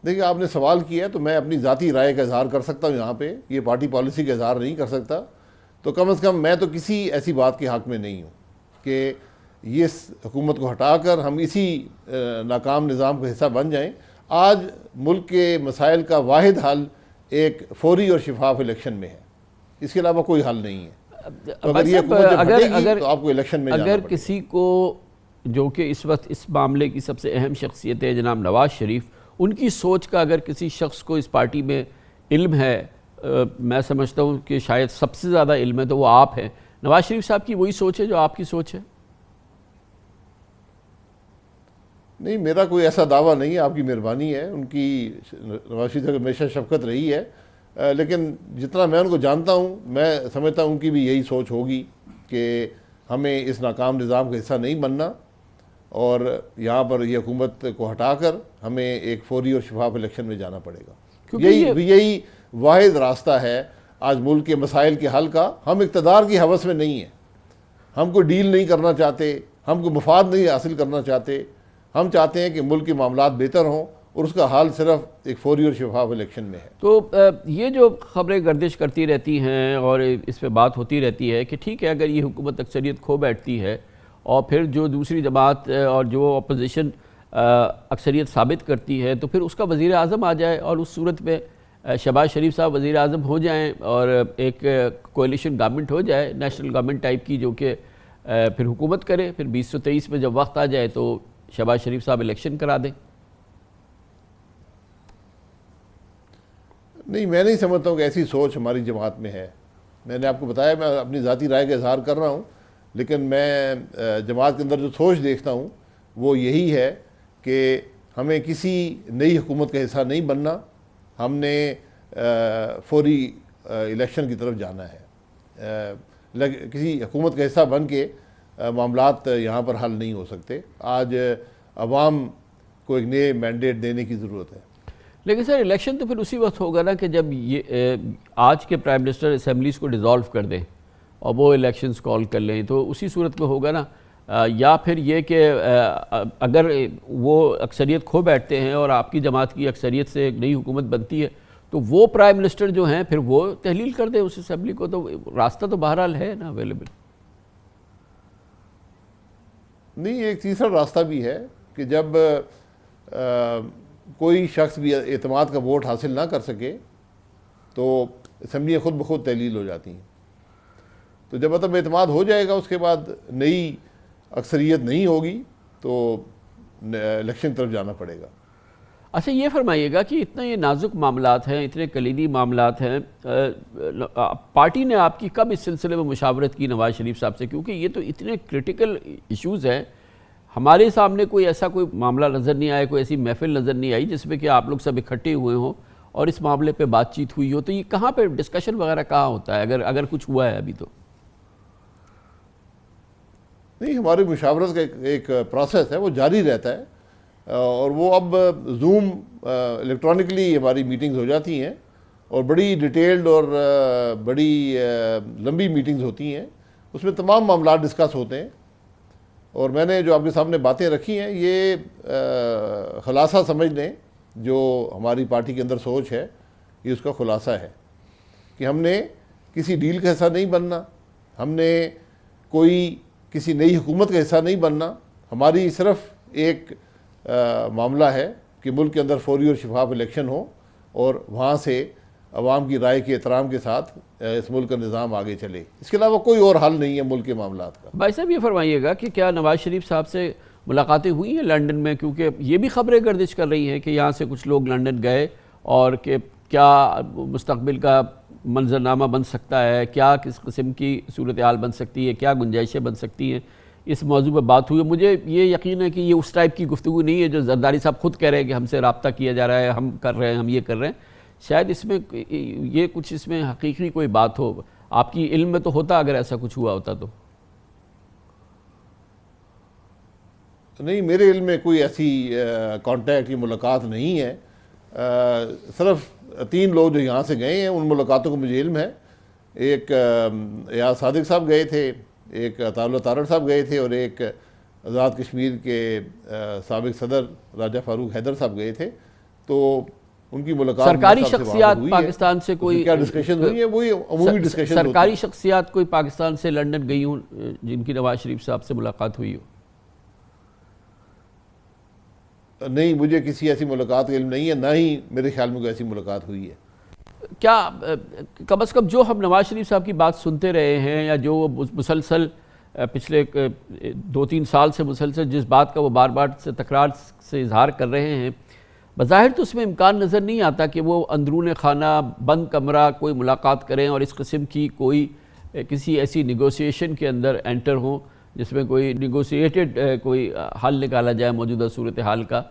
دیکھیں، آپ نے سوال کیا تو میں اپنی ذاتی رائے کا اظہار کر سکتا ہوں یہاں پہ، یہ پارٹی پالیسی کا اظہار نہیں کر سکتا. تو کم از کم میں تو کسی ایسی بات کے حق میں نہیں ہوں کہ یہ حکومت کو ہٹا کر ہم اسی ناکام نظام کا حصہ بن جائیں. آج ملک کے مسائل کا واحد حل ایک فوری اور شفاف الیکشن میں ہے، اس کے علاوہ کوئی حل نہیں ہے. اگر یہ حکومت جب ہٹے گی تو آپ کو الیکشن میں جانا پڑے گا. اگر کسی کو جو کہ اس وقت اس معاملے کی سب سے اہم شخصیت ہے جناب نواز شریف، ان کی سوچ کا اگر کسی شخص کو اس پارٹی میں علم ہے، میں سمجھتا ہوں کہ شاید سب سے زیادہ علم ہے تو وہ آپ ہیں. نواز شریف صاحب کی وہی سوچ ہے جو آپ کی سوچ ہے؟ نہیں، میرا کوئی ایسا دعویٰ نہیں ہے، آپ کی مہربانی ہے. ان کی نواز شریف سے ہمیشہ شفقت رہی ہے، لیکن جتنا میں ان کو جانتا ہوں میں سمجھتا ہوں ان کی بھی یہی سوچ ہوگی کہ ہمیں اس ناکام نظام کا حصہ نہیں بننا اور یہاں پر یہ حکومت کو ہٹا کر ہمیں ایک فوری اور شفاف الیکشن میں جانا پڑے گا. یہی واحد راستہ ہے آج ملک کے مسائل کے حل کا. ہم اقتدار کی ہوس میں نہیں ہیں، ہم کوئی ڈیل نہیں کرنا چاہتے، ہم کوئی مفاد نہیں حاصل کرنا چاہتے. ہم چاہتے ہیں کہ ملک کے معاملات بہتر ہوں اور اس کا حال صرف ایک فوری اور شفاف الیکشن میں ہے. تو یہ جو خبریں گردش کرتی رہتی ہیں اور اس پہ بات ہوتی رہتی ہے کہ ٹھیک ہے اگر یہ حکومت اکثریت کھو بیٹھتی ہے اور پھر جو دوسری جماعت اور جو اپوزیشن اکثریت ثابت کرتی ہے تو پھر اس کا وزیر اعظم آ جائے اور اس صورت میں شہباز شریف صاحب وزیر اعظم ہو جائیں اور ایک کولیشن گورنمنٹ ہو جائے نیشنل گورنمنٹ ٹائپ کی، جو کہ پھر حکومت کرے. پھر 2023 میں جب وقت آ جائے تو شہباز شریف صاحب الیکشن کرا دیں. نہیں، میں نہیں سمجھتا ہوں کہ ایسی سوچ ہماری جماعت میں ہے. میں نے آپ کو بتایا میں اپنی ذاتی رائے کا اظہار کر رہا ہوں، لیکن میں جماعت کے اندر جو سوچ دیکھتا ہوں وہ یہی ہے کہ ہمیں کسی نئی حکومت کا حصہ نہیں بننا، ہم نے فوری الیکشن کی طرف جانا ہے. کسی حکومت کا حصہ بن کے معاملات یہاں پر حل نہیں ہو سکتے. آج عوام کو ایک نئے مینڈیٹ دینے کی ضرورت ہے. لیکن سر الیکشن تو پھر اسی وقت ہوگا نا کہ جب یہ آج کے پرائم منسٹر اسمبلیز کو ڈیزالو کر دیں اور وہ الیکشنز کال کر لیں تو اسی صورت میں ہوگا نا. یا پھر یہ کہ اگر وہ اکثریت کھو بیٹھتے ہیں اور آپ کی جماعت کی اکثریت سے ایک نئی حکومت بنتی ہے تو وہ پرائم منسٹر جو ہیں پھر وہ تحلیل کر دیں اس اسمبلی کو. تو راستہ تو بہرحال ہے نا اویلیبل. نہیں، ایک تیسرا راستہ بھی ہے کہ جب کوئی شخص بھی اعتماد کا ووٹ حاصل نہ کر سکے تو اسمبلیاں خود بخود تحلیل ہو جاتی ہیں. تو جب عدم اعتماد ہو جائے گا اس کے بعد نئی اکثریت نہیں ہوگی تو الیکشن طرف جانا پڑے گا. اچھا یہ فرمائیے گا کہ اتنے یہ نازک معاملات ہیں، اتنے کلیدی معاملات ہیں، پارٹی نے آپ کی کب اس سلسلے میں مشاورت کی نواز شریف صاحب سے؟ کیونکہ یہ تو اتنے کرٹیکل ایشوز ہیں، ہمارے سامنے کوئی ایسا کوئی معاملہ نظر نہیں آیا، کوئی ایسی محفل نظر نہیں آئی جس میں کہ آپ لوگ سب اکٹھے ہوئے ہوں اور اس معاملے پہ بات چیت ہوئی ہو. تو یہ کہاں پہ ڈسکشن وغیرہ کہاں ہوتا ہے اگر کچھ ہوا ہے ابھی؟ تو نہیں، ہماری مشاورت کا ایک پروسیس ہے، وہ جاری رہتا ہے، اور وہ اب زوم الیکٹرانکلی ہماری میٹنگز ہو جاتی ہیں اور بڑی ڈیٹیلڈ اور بڑی لمبی میٹنگز ہوتی ہیں، اس میں تمام معاملات ڈسکس ہوتے ہیں. اور میں نے جو آپ کے سامنے باتیں رکھی ہیں یہ خلاصہ سمجھ لیں، جو ہماری پارٹی کے اندر سوچ ہے یہ اس کا خلاصہ ہے کہ ہم نے کسی ڈیل کا حصہ نہیں بننا، ہم نے کوئی کسی نئی حکومت کا حصہ نہیں بننا. ہماری صرف ایک معاملہ ہے کہ ملک کے اندر فوری اور شفاف الیکشن ہو اور وہاں سے عوام کی رائے کے احترام کے ساتھ اس ملک کا نظام آگے چلے. اس کے علاوہ کوئی اور حل نہیں ہے ملک کے معاملات کا. بھائی صاحب یہ فرمائیے گا کہ کیا نواز شریف صاحب سے ملاقاتیں ہوئی ہیں لنڈن میں؟ کیونکہ یہ بھی خبریں گردش کر رہی ہیں کہ یہاں سے کچھ لوگ لنڈن گئے اور کہ کیا مستقبل کا منظرنامہ بن سکتا ہے، کیا کس قسم کی صورتحال بن سکتی ہے، کیا گنجائشیں بن سکتی ہیں، اس موضوع پہ بات ہوئی. مجھے یہ یقین ہے کہ یہ اس ٹائپ کی گفتگو نہیں ہے جو زرداری صاحب خود کہہ رہے ہیں کہ ہم سے رابطہ کیا جا رہا ہے، ہم کر رہے ہیں، ہم یہ کر رہے ہیں. شاید اس میں یہ کچھ اس میں حقیقی کوئی بات ہو. آپ کی علم میں تو ہوتا اگر ایسا کچھ ہوا ہوتا تو؟ نہیں، میرے علم میں کوئی ایسی کانٹیکٹ یا ملاقات نہیں ہے. صرف 3 لوگ جو یہاں سے گئے ہیں ان ملاقاتوں کو مجھے علم ہے. ایک ایاز صادق صاحب گئے تھے، ایک عطا اللہ تارڑ صاحب گئے تھے، اور ایک آزاد کشمیر کے سابق صدر راجہ فاروق حیدر صاحب گئے تھے. تو ان کی ملاقات سرکاری شخصیات پاکستان سے کوئی کیا ڈسکشن ہوئی ہے؟ وہی عمومی ڈسکشن. سرکاری شخصیات کوئی پاکستان سے لنڈن گئی ہوں جن کی نواز شریف صاحب سے ملاقات ہوئی ہو؟ نہیں، مجھے کسی ایسی ملاقات کا علم نہیں ہے، نہ ہی میرے خیال میں کوئی ایسی ملاقات ہوئی ہے. کیا کم از کم جو ہم نواز شریف صاحب کی بات سنتے رہے ہیں یا جو مسلسل پچھلے 2-3 سال سے مسلسل جس بات کا وہ بار بار سے تکرار سے اظہار کر رہے ہیں، بظاہر تو اس میں امکان نظر نہیں آتا کہ وہ اندرون خانہ بند کمرہ کوئی ملاقات کریں اور اس قسم کی کوئی کسی ایسی نیگوسیشن کے اندر انٹر ہوں جس میں کوئی نیگوسیٹڈ کوئی حل نکالا جائے موجودہ صورتحال کا.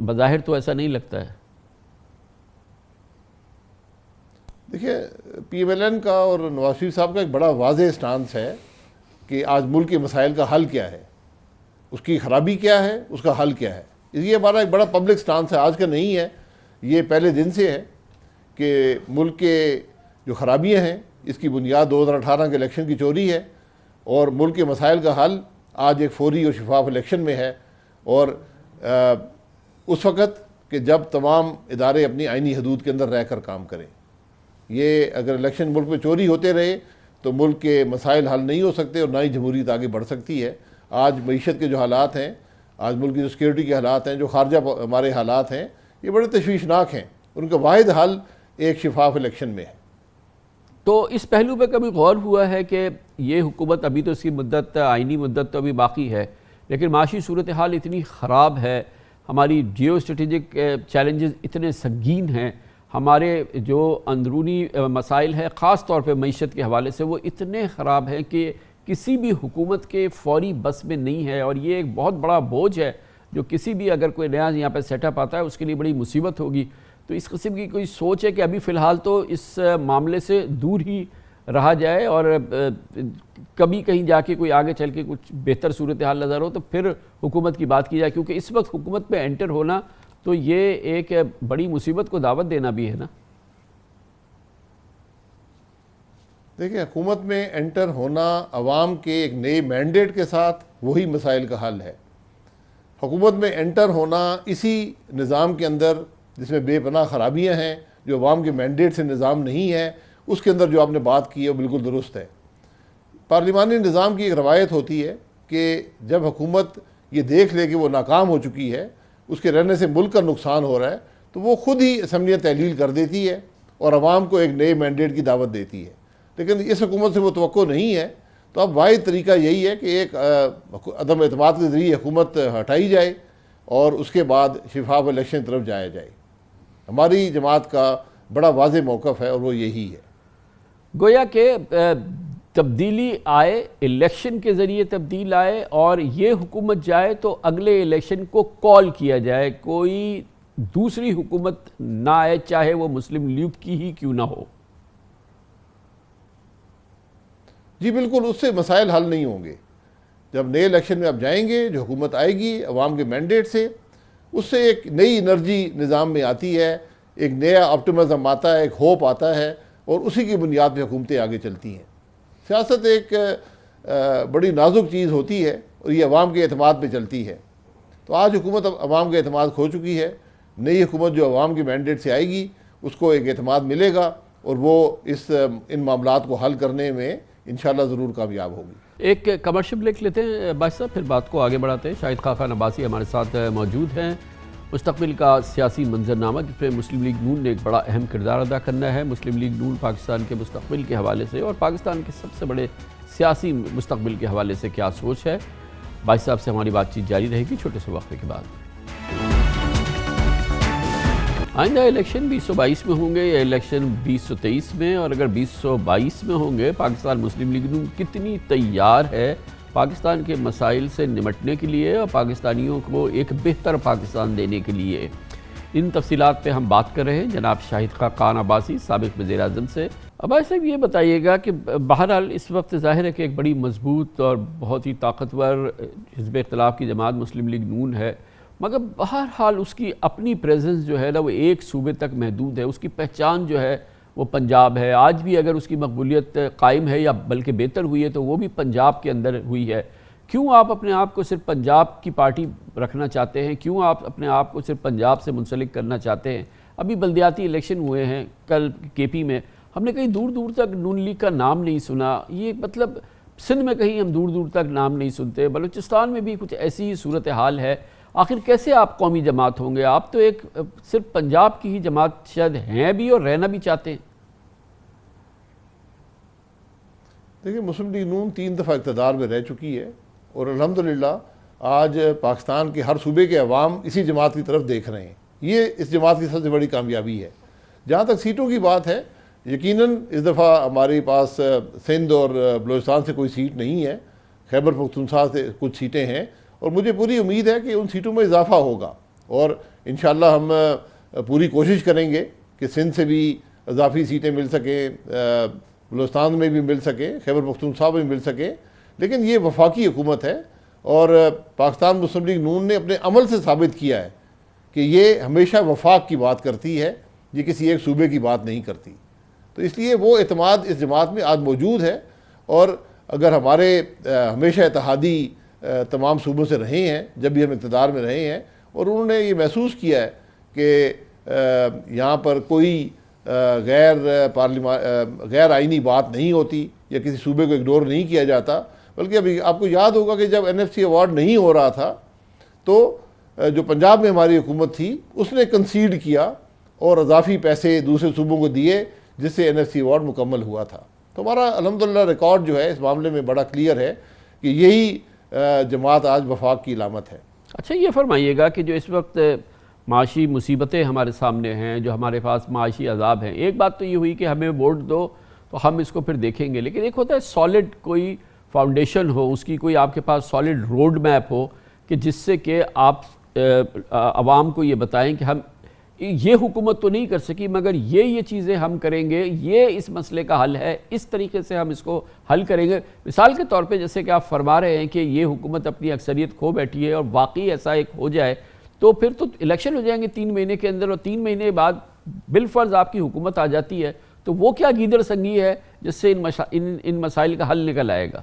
بظاہر تو ایسا نہیں لگتا ہے. دیکھیں، پی ایم ایل این کا اور نواز شریف صاحب کا ایک بڑا واضح سٹانس ہے کہ آج ملک کے مسائل کا حل کیا ہے، اس کی خرابی کیا ہے، اس کا حل کیا ہے. یہ ہمارا ایک بڑا پبلک سٹانس ہے، آج کا نہیں ہے، یہ پہلے دن سے ہے کہ ملک کے جو خرابیاں ہیں اس کی بنیاد 2018 کے الیکشن کی چوری ہے، اور ملک کے مسائل کا حل آج ایک فوری اور شفاف الیکشن میں ہے. اور اس وقت کہ جب تمام ادارے اپنی آئینی حدود کے اندر رہ کر کام کریں. یہ اگر الیکشن ملک میں چوری ہوتے رہے تو ملک کے مسائل حل نہیں ہو سکتے اور نہ ہی جمہوریت آگے بڑھ سکتی ہے. آج معیشت کے جو حالات ہیں، آج ملک کی جو سیکیورٹی کے حالات ہیں، جو خارجہ ہمارے حالات ہیں، یہ بڑے تشویشناک ہیں. ان کا واحد حل ایک شفاف الیکشن میں ہے. تو اس پہلو پہ کبھی غور ہوا ہے کہ یہ حکومت ابھی تو اس کی مدت آئینی مدت تو ابھی باقی ہے، لیکن معاشی صورتحال اتنی خراب ہے، ہماری جیو اسٹریٹجک چیلنجز اتنے سنگین ہیں، ہمارے جو اندرونی مسائل ہیں خاص طور پہ معیشت کے حوالے سے وہ اتنے خراب ہیں کہ کسی بھی حکومت کے فوری بس میں نہیں ہے. اور یہ ایک بہت بڑا بوجھ ہے جو کسی بھی اگر کوئی نیا یہاں پہ سیٹ اپ آتا ہے اس کے لیے بڑی مصیبت ہوگی. تو اس قسم کی کوئی سوچ ہے کہ ابھی فی الحال تو اس معاملے سے دور ہی رہا جائے اور کبھی کہیں جا کے کوئی آگے چل کے کچھ بہتر صورتحال نظر ہو تو پھر حکومت کی بات کی جائے، کیونکہ اس وقت حکومت پہ انٹر ہونا تو یہ ایک بڑی مصیبت کو دعوت دینا بھی ہے نا؟ دیکھیں، حکومت میں انٹر ہونا عوام کے ایک نئے مینڈیٹ کے ساتھ وہی مسائل کا حل ہے. حکومت میں انٹر ہونا اسی نظام کے اندر جس میں بے پناہ خرابیاں ہیں، جو عوام کے مینڈیٹ سے نظام نہیں ہے، اس کے اندر جو آپ نے بات کی ہے وہ بالکل درست ہے. پارلیمانی نظام کی ایک روایت ہوتی ہے کہ جب حکومت یہ دیکھ لے کہ وہ ناکام ہو چکی ہے، اس کے رہنے سے ملک کا نقصان ہو رہا ہے، تو وہ خود ہی اسمبلیاں تحلیل کر دیتی ہے اور عوام کو ایک نئے مینڈیٹ کی دعوت دیتی ہے. لیکن اس حکومت سے وہ توقع نہیں ہے. تو اب واحد طریقہ یہی ہے کہ ایک عدم اعتماد کے ذریعے حکومت ہٹائی جائے اور اس کے بعد شفاف الیکشن طرف جایا جائے. ہماری جماعت کا بڑا واضح موقف ہے اور وہ یہی ہے. گویا کہ تبدیلی آئے، الیکشن کے ذریعے تبدیل آئے، اور یہ حکومت جائے تو اگلے الیکشن کو کال کیا جائے، کوئی دوسری حکومت نہ آئے چاہے وہ مسلم لیگ کی ہی کیوں نہ ہو. جی بالکل، اس سے مسائل حل نہیں ہوں گے. جب نئے الیکشن میں آپ جائیں گے، جو حکومت آئے گی عوام کے مینڈیٹ سے، اس سے ایک نئی انرجی نظام میں آتی ہے، ایک نیا آپٹمزم آتا ہے، ایک ہوپ آتا ہے، اور اسی کی بنیاد پہ حکومتیں آگے چلتی ہیں. سیاست ایک بڑی نازک چیز ہوتی ہے اور یہ عوام کے اعتماد پہ چلتی ہے. تو آج حکومت عوام کا اعتماد کھو چکی ہے. نئی حکومت جو عوام کے مینڈیٹ سے آئے گی اس کو ایک اعتماد ملے گا اور وہ ان معاملات کو حل کرنے میں انشاءاللہ ضرور کامیاب ہوگی. ایک کمرشل بریک لیتے ہیں باشا صاحب، پھر بات کو آگے بڑھاتے ہیں. شاہد خاقان عباسی ہمارے ساتھ موجود ہیں. مستقبل کا سیاسی منظرنامہ جس میں مسلم لیگ نون نے ایک بڑا اہم کردار ادا کرنا ہے. مسلم لیگ نون پاکستان کے مستقبل کے حوالے سے اور پاکستان کے سب سے بڑے سیاسی مستقبل کے حوالے سے کیا سوچ ہے، باشا صاحب سے ہماری بات چیت جاری رہے گی چھوٹے سے وقفے کے بعد. آئندہ الیکشن 2022 میں ہوں گے یا الیکشن 2023 میں، اور اگر 2022 میں ہوں گے، پاکستان مسلم لیگ نون کتنی تیار ہے پاکستان کے مسائل سے نمٹنے کے لیے اور پاکستانیوں کو ایک بہتر پاکستان دینے کے لیے؟ ان تفصیلات پہ ہم بات کر رہے ہیں جناب شاہد خاقان عباسی، سابق وزیر اعظم سے. عباسی صاحب یہ بتائیے گا کہ بہرحال اس وقت ظاہر ہے کہ ایک بڑی مضبوط اور بہت ہی طاقتور حزب اختلاف کی جماعت مسلم لیگ نون ہے، مگر بہرحال اس کی اپنی پریزنس جو ہے نا وہ ایک صوبے تک محدود ہے. اس کی پہچان جو ہے وہ پنجاب ہے. آج بھی اگر اس کی مقبولیت قائم ہے یا بلکہ بہتر ہوئی ہے تو وہ بھی پنجاب کے اندر ہوئی ہے. کیوں آپ اپنے آپ کو صرف پنجاب کی پارٹی رکھنا چاہتے ہیں؟ کیوں آپ اپنے آپ کو صرف پنجاب سے منسلک کرنا چاہتے ہیں؟ ابھی بلدیاتی الیکشن ہوئے ہیں کل کے پی میں، ہم نے کہیں دور دور تک نون لیگ کا نام نہیں سنا. یہ مطلب سندھ میں کہیں ہم دور دور تک نام نہیں سنتے، بلوچستان میں بھی کچھ ایسی ہی صورتحال ہے. آخر کیسے آپ قومی جماعت ہوں گے؟ آپ تو ایک صرف پنجاب کی ہی جماعت شاید ہیں بھی اور رہنا بھی چاہتے ہیں. دیکھیں، مسلم لیگ نون 3 دفعہ اقتدار میں رہ چکی ہے اور الحمدللہ آج پاکستان کے ہر صوبے کے عوام اسی جماعت کی طرف دیکھ رہے ہیں. یہ اس جماعت کی سب سے بڑی کامیابی ہے. جہاں تک سیٹوں کی بات ہے، یقیناً اس دفعہ ہمارے پاس سندھ اور بلوچستان سے کوئی سیٹ نہیں ہے، خیبر پختونخوا سے کچھ سیٹیں ہیں، اور مجھے پوری امید ہے کہ ان سیٹوں میں اضافہ ہوگا. اور انشاءاللہ ہم پوری کوشش کریں گے کہ سندھ سے بھی اضافی سیٹیں مل سکیں، بلوچستان میں بھی مل سکیں، خیبر پختونخوا میں بھی مل سکیں. لیکن یہ وفاقی حکومت ہے اور پاکستان مسلم لیگ نون نے اپنے عمل سے ثابت کیا ہے کہ یہ ہمیشہ وفاق کی بات کرتی ہے، یہ کسی ایک صوبے کی بات نہیں کرتی. تو اس لیے وہ اعتماد اس جماعت میں آج موجود ہے. اور اگر ہمارے ہمیشہ اتحادی تمام صوبوں سے رہے ہیں جب بھی ہم اقتدار میں رہے ہیں، اور انہوں نے یہ محسوس کیا ہے کہ یہاں پر کوئی غیر آئینی بات نہیں ہوتی یا کسی صوبے کو اگنور نہیں کیا جاتا. بلکہ ابھی آپ کو یاد ہوگا کہ جب NFC ایوارڈ نہیں ہو رہا تھا تو جو پنجاب میں ہماری حکومت تھی اس نے کنسیڈ کیا اور اضافی پیسے دوسرے صوبوں کو دیے، جس سے NFC ایوارڈ مکمل ہوا تھا. تو ہمارا الحمدللہ ریکارڈ جو ہے اس معاملے میں بڑا کلیئر ہے کہ یہی جماعت آج وفاق کی علامت ہے. اچھا یہ فرمائیے گا کہ جو اس وقت معاشی مصیبتیں ہمارے سامنے ہیں، جو ہمارے پاس معاشی عذاب ہیں، ایک بات تو یہ ہوئی کہ ہمیں ووٹ دو تو ہم اس کو پھر دیکھیں گے، لیکن ایک ہوتا ہے سالڈ کوئی فاؤنڈیشن ہو، اس کی کوئی آپ کے پاس سالڈ روڈ میپ ہو کہ جس سے کہ آپ عوام کو یہ بتائیں کہ ہم یہ حکومت تو نہیں کر سکی مگر یہ چیزیں ہم کریں گے، یہ اس مسئلے کا حل ہے، اس طریقے سے ہم اس کو حل کریں گے. مثال کے طور پہ جیسے کہ آپ فرما رہے ہیں کہ یہ حکومت اپنی اکثریت کھو بیٹھی ہے اور واقعی ایسا ایک ہو جائے تو پھر تو الیکشن ہو جائیں گے 3 مہینے کے اندر، اور 3 مہینے بعد بالفرض آپ کی حکومت آ جاتی ہے، تو وہ کیا گیدڑ سنگی ہے جس سے ان مسائل کا حل نکل آئے گا؟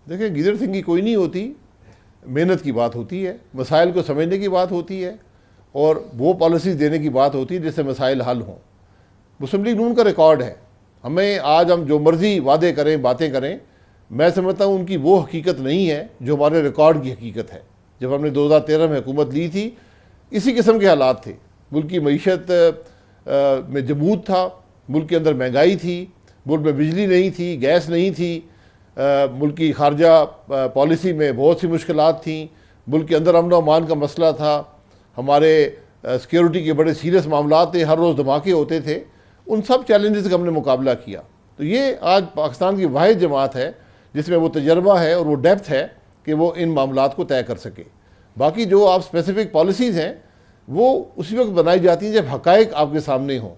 دیکھیں، گیدڑ سنگی کوئی نہیں ہوتی، محنت کی بات ہوتی ہے، مسائل کو سمجھنے کی بات ہوتی ہے اور وہ پالیسیز دینے کی بات ہوتی ہے جس سے مسائل حل ہوں. مسلم لیگ نون کا ریکارڈ ہے، ہمیں آج ہم جو مرضی وعدے کریں، باتیں کریں، میں سمجھتا ہوں ان کی وہ حقیقت نہیں ہے جو ہمارے ریکارڈ کی حقیقت ہے. جب ہم نے 2013 میں حکومت لی تھی اسی قسم کے حالات تھے، ملک کی معیشت میں جمود تھا، ملک کے اندر مہنگائی تھی، ملک میں بجلی نہیں تھی، گیس نہیں تھی، ملک کی خارجہ پالیسی میں بہت سی مشکلات تھیں، ملک کے اندر امن و امان کا مسئلہ تھا، ہمارے سیکیورٹی کے بڑے سیریس معاملات تھے، ہر روز دھماکے ہوتے تھے، ان سب چیلنجز کا ہم نے مقابلہ کیا. تو یہ آج پاکستان کی واحد جماعت ہے جس میں وہ تجربہ ہے اور وہ ڈیپتھ ہے کہ وہ ان معاملات کو طے کر سکے. باقی جو آپ اسپیسیفک پالیسیز ہیں وہ اسی وقت بنائی جاتی ہیں جب حقائق آپ کے سامنے ہوں.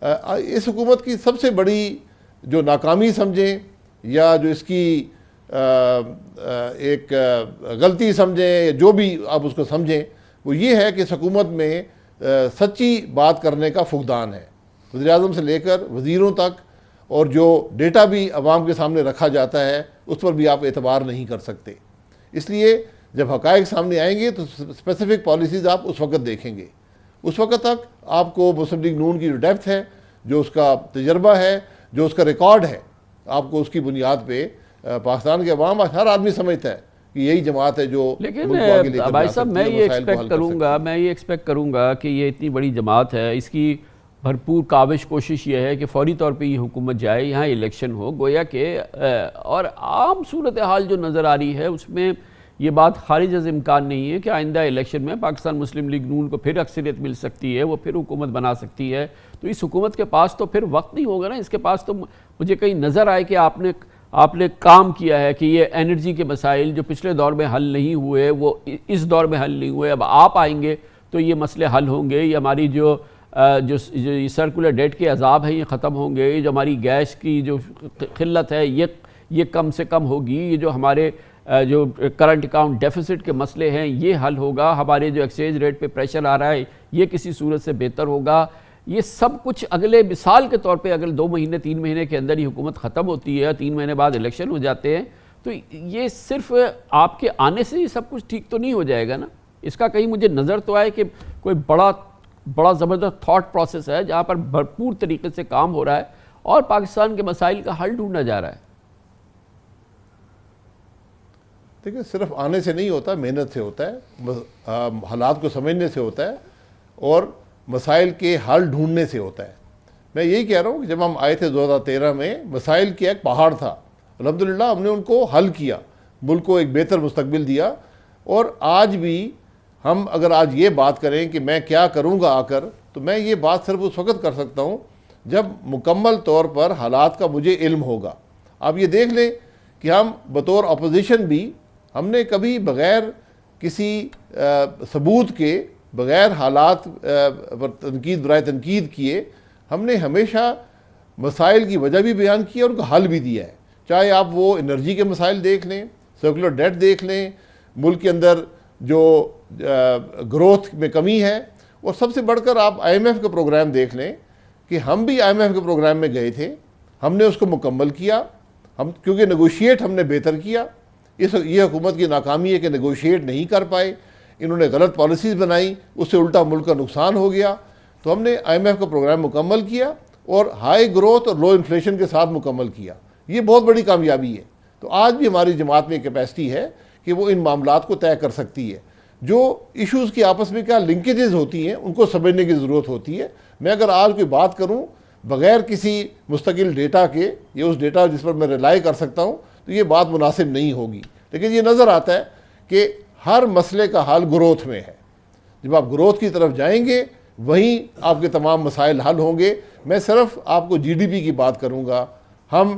اس حکومت کی سب سے بڑی جو ناکامی سمجھیں یا جو اس کی ایک غلطی سمجھیں یا جو بھی آپ اس کو سمجھیں، وہ یہ ہے کہ اس حکومت میں سچی بات کرنے کا فقدان ہے. وزیر اعظم سے لے کر وزیروں تک، اور جو ڈیٹا بھی عوام کے سامنے رکھا جاتا ہے اس پر بھی آپ اعتبار نہیں کر سکتے. اس لیے جب حقائق سامنے آئیں گے تو اسپیسیفک پالیسیز آپ اس وقت دیکھیں گے. اس وقت تک آپ کو مسلم لیگ نون کی جو ڈیپتھ ہے، جو اس کا تجربہ ہے، جو اس کا ریکارڈ ہے، آپ کو اس کی بنیاد پہ پاکستان کے عوام ہر آدمی سمجھتا ہے کہ یہی جماعت ہے جو لیکن ملک کو آگے لے کر بھائی جا صاحب سکتی ہے، میں یہ مسائل کو حل ایکسپیکٹ کروں گا کہ یہ اتنی بڑی جماعت ہے، اس کی بھرپور کاوش کوشش یہ ہے کہ فوری طور پہ یہ حکومت جائے، یہاں الیکشن ہو، گویا کہ اور عام صورتحال جو نظر آ رہی ہے اس میں یہ بات خارج از امکان نہیں ہے کہ آئندہ الیکشن میں پاکستان مسلم لیگ نون کو پھر اکثریت مل سکتی ہے، وہ پھر حکومت بنا سکتی ہے. تو اس حکومت کے پاس تو پھر وقت نہیں ہوگا نا. اس کے پاس تو مجھے کہیں نظر آئے کہ آپ نے کام کیا ہے کہ یہ انرجی کے مسائل جو پچھلے دور میں حل نہیں ہوئے وہ اس دور میں حل نہیں ہوئے، اب آپ آئیں گے تو یہ مسئلے حل ہوں گے. یہ ہماری جو سرکولر ڈیٹ کے عذاب ہیں یہ ختم ہوں گے، جو ہماری گیس کی جو قلت ہے یہ کم سے کم ہوگی، یہ جو ہمارے جو کرنٹ اکاؤنٹ ڈیفیسٹ کے مسئلے ہیں یہ حل ہوگا، ہمارے جو ایکسچینج ریٹ پہ پریشر آ رہا ہے یہ کسی صورت سے بہتر ہوگا. یہ سب کچھ اگلے مثال کے طور پہ اگر 2 مہینے 3 مہینے کے اندر یہ حکومت ختم ہوتی ہے، 3 مہینے بعد الیکشن ہو جاتے ہیں، تو یہ صرف آپ کے آنے سے ہی سب کچھ ٹھیک تو نہیں ہو جائے گا نا. اس کا کہیں مجھے نظر تو آئے کہ کوئی بڑا زبردست تھاٹ پروسیس ہے جہاں پر بھرپور طریقے سے کام ہو رہا ہے اور پاکستان کے مسائل کا حل ڈھونڈا جا رہا ہے. دیکھیں صرف آنے سے نہیں ہوتا، محنت سے ہوتا ہے، حالات کو سمجھنے سے ہوتا ہے اور مسائل کے حل ڈھونڈنے سے ہوتا ہے. میں یہی کہہ رہا ہوں کہ جب ہم آئے تھے 2013 میں، مسائل کی ایک پہاڑ تھا، الحمدللہ ہم نے ان کو حل کیا، ملک کو ایک بہتر مستقبل دیا. اور آج بھی ہم اگر آج یہ بات کریں کہ میں کیا کروں گا آ کر، تو میں یہ بات صرف اس وقت کر سکتا ہوں جب مکمل طور پر حالات کا مجھے علم ہوگا. آپ یہ دیکھ لیں کہ ہم بطور اپوزیشن بھی ہم نے کبھی بغیر کسی ثبوت کے، بغیر حالات پر برائے تنقید کیے، ہم نے ہمیشہ مسائل کی وجہ بھی بیان کی اور ان کا حل بھی دیا ہے. چاہے آپ وہ انرجی کے مسائل دیکھ لیں، سرکولر ڈیٹ دیکھ لیں، ملک کے اندر جو گروتھ میں کمی ہے، اور سب سے بڑھ کر آپ IMF کا پروگرام دیکھ لیں کہ ہم بھی IMF کے پروگرام میں گئے تھے، ہم نے اس کو مکمل کیا، کیونکہ نیگوشیٹ ہم نے بہتر کیا. یہ حکومت کی ناکامی ہے کہ نیگوشیٹ نہیں کر پائے، انہوں نے غلط پالیسیز بنائی، اس سے الٹا ملک کا نقصان ہو گیا. تو ہم نے IMF کا پروگرام مکمل کیا اور ہائی گروتھ اور لو انفلیشن کے ساتھ مکمل کیا. یہ بہت بڑی کامیابی ہے. تو آج بھی ہماری جماعت میں کیپیسٹی ہے کہ وہ ان معاملات کو طے کر سکتی ہے. جو ایشوز کی آپس میں کیا لنکیجز ہوتی ہیں ان کو سمجھنے کی ضرورت ہوتی ہے. میں اگر آج کوئی بات کروں بغیر کسی مستقل ڈیٹا کے، یا اس ڈیٹا جس پر میں ریلائی کر سکتا ہوں، تو یہ بات مناسب نہیں ہوگی. لیکن یہ نظر آتا ہے کہ ہر مسئلے کا حل گروتھ میں ہے. جب آپ گروتھ کی طرف جائیں گے وہیں آپ کے تمام مسائل حل ہوں گے. میں صرف آپ کو GDP کی بات کروں گا. ہم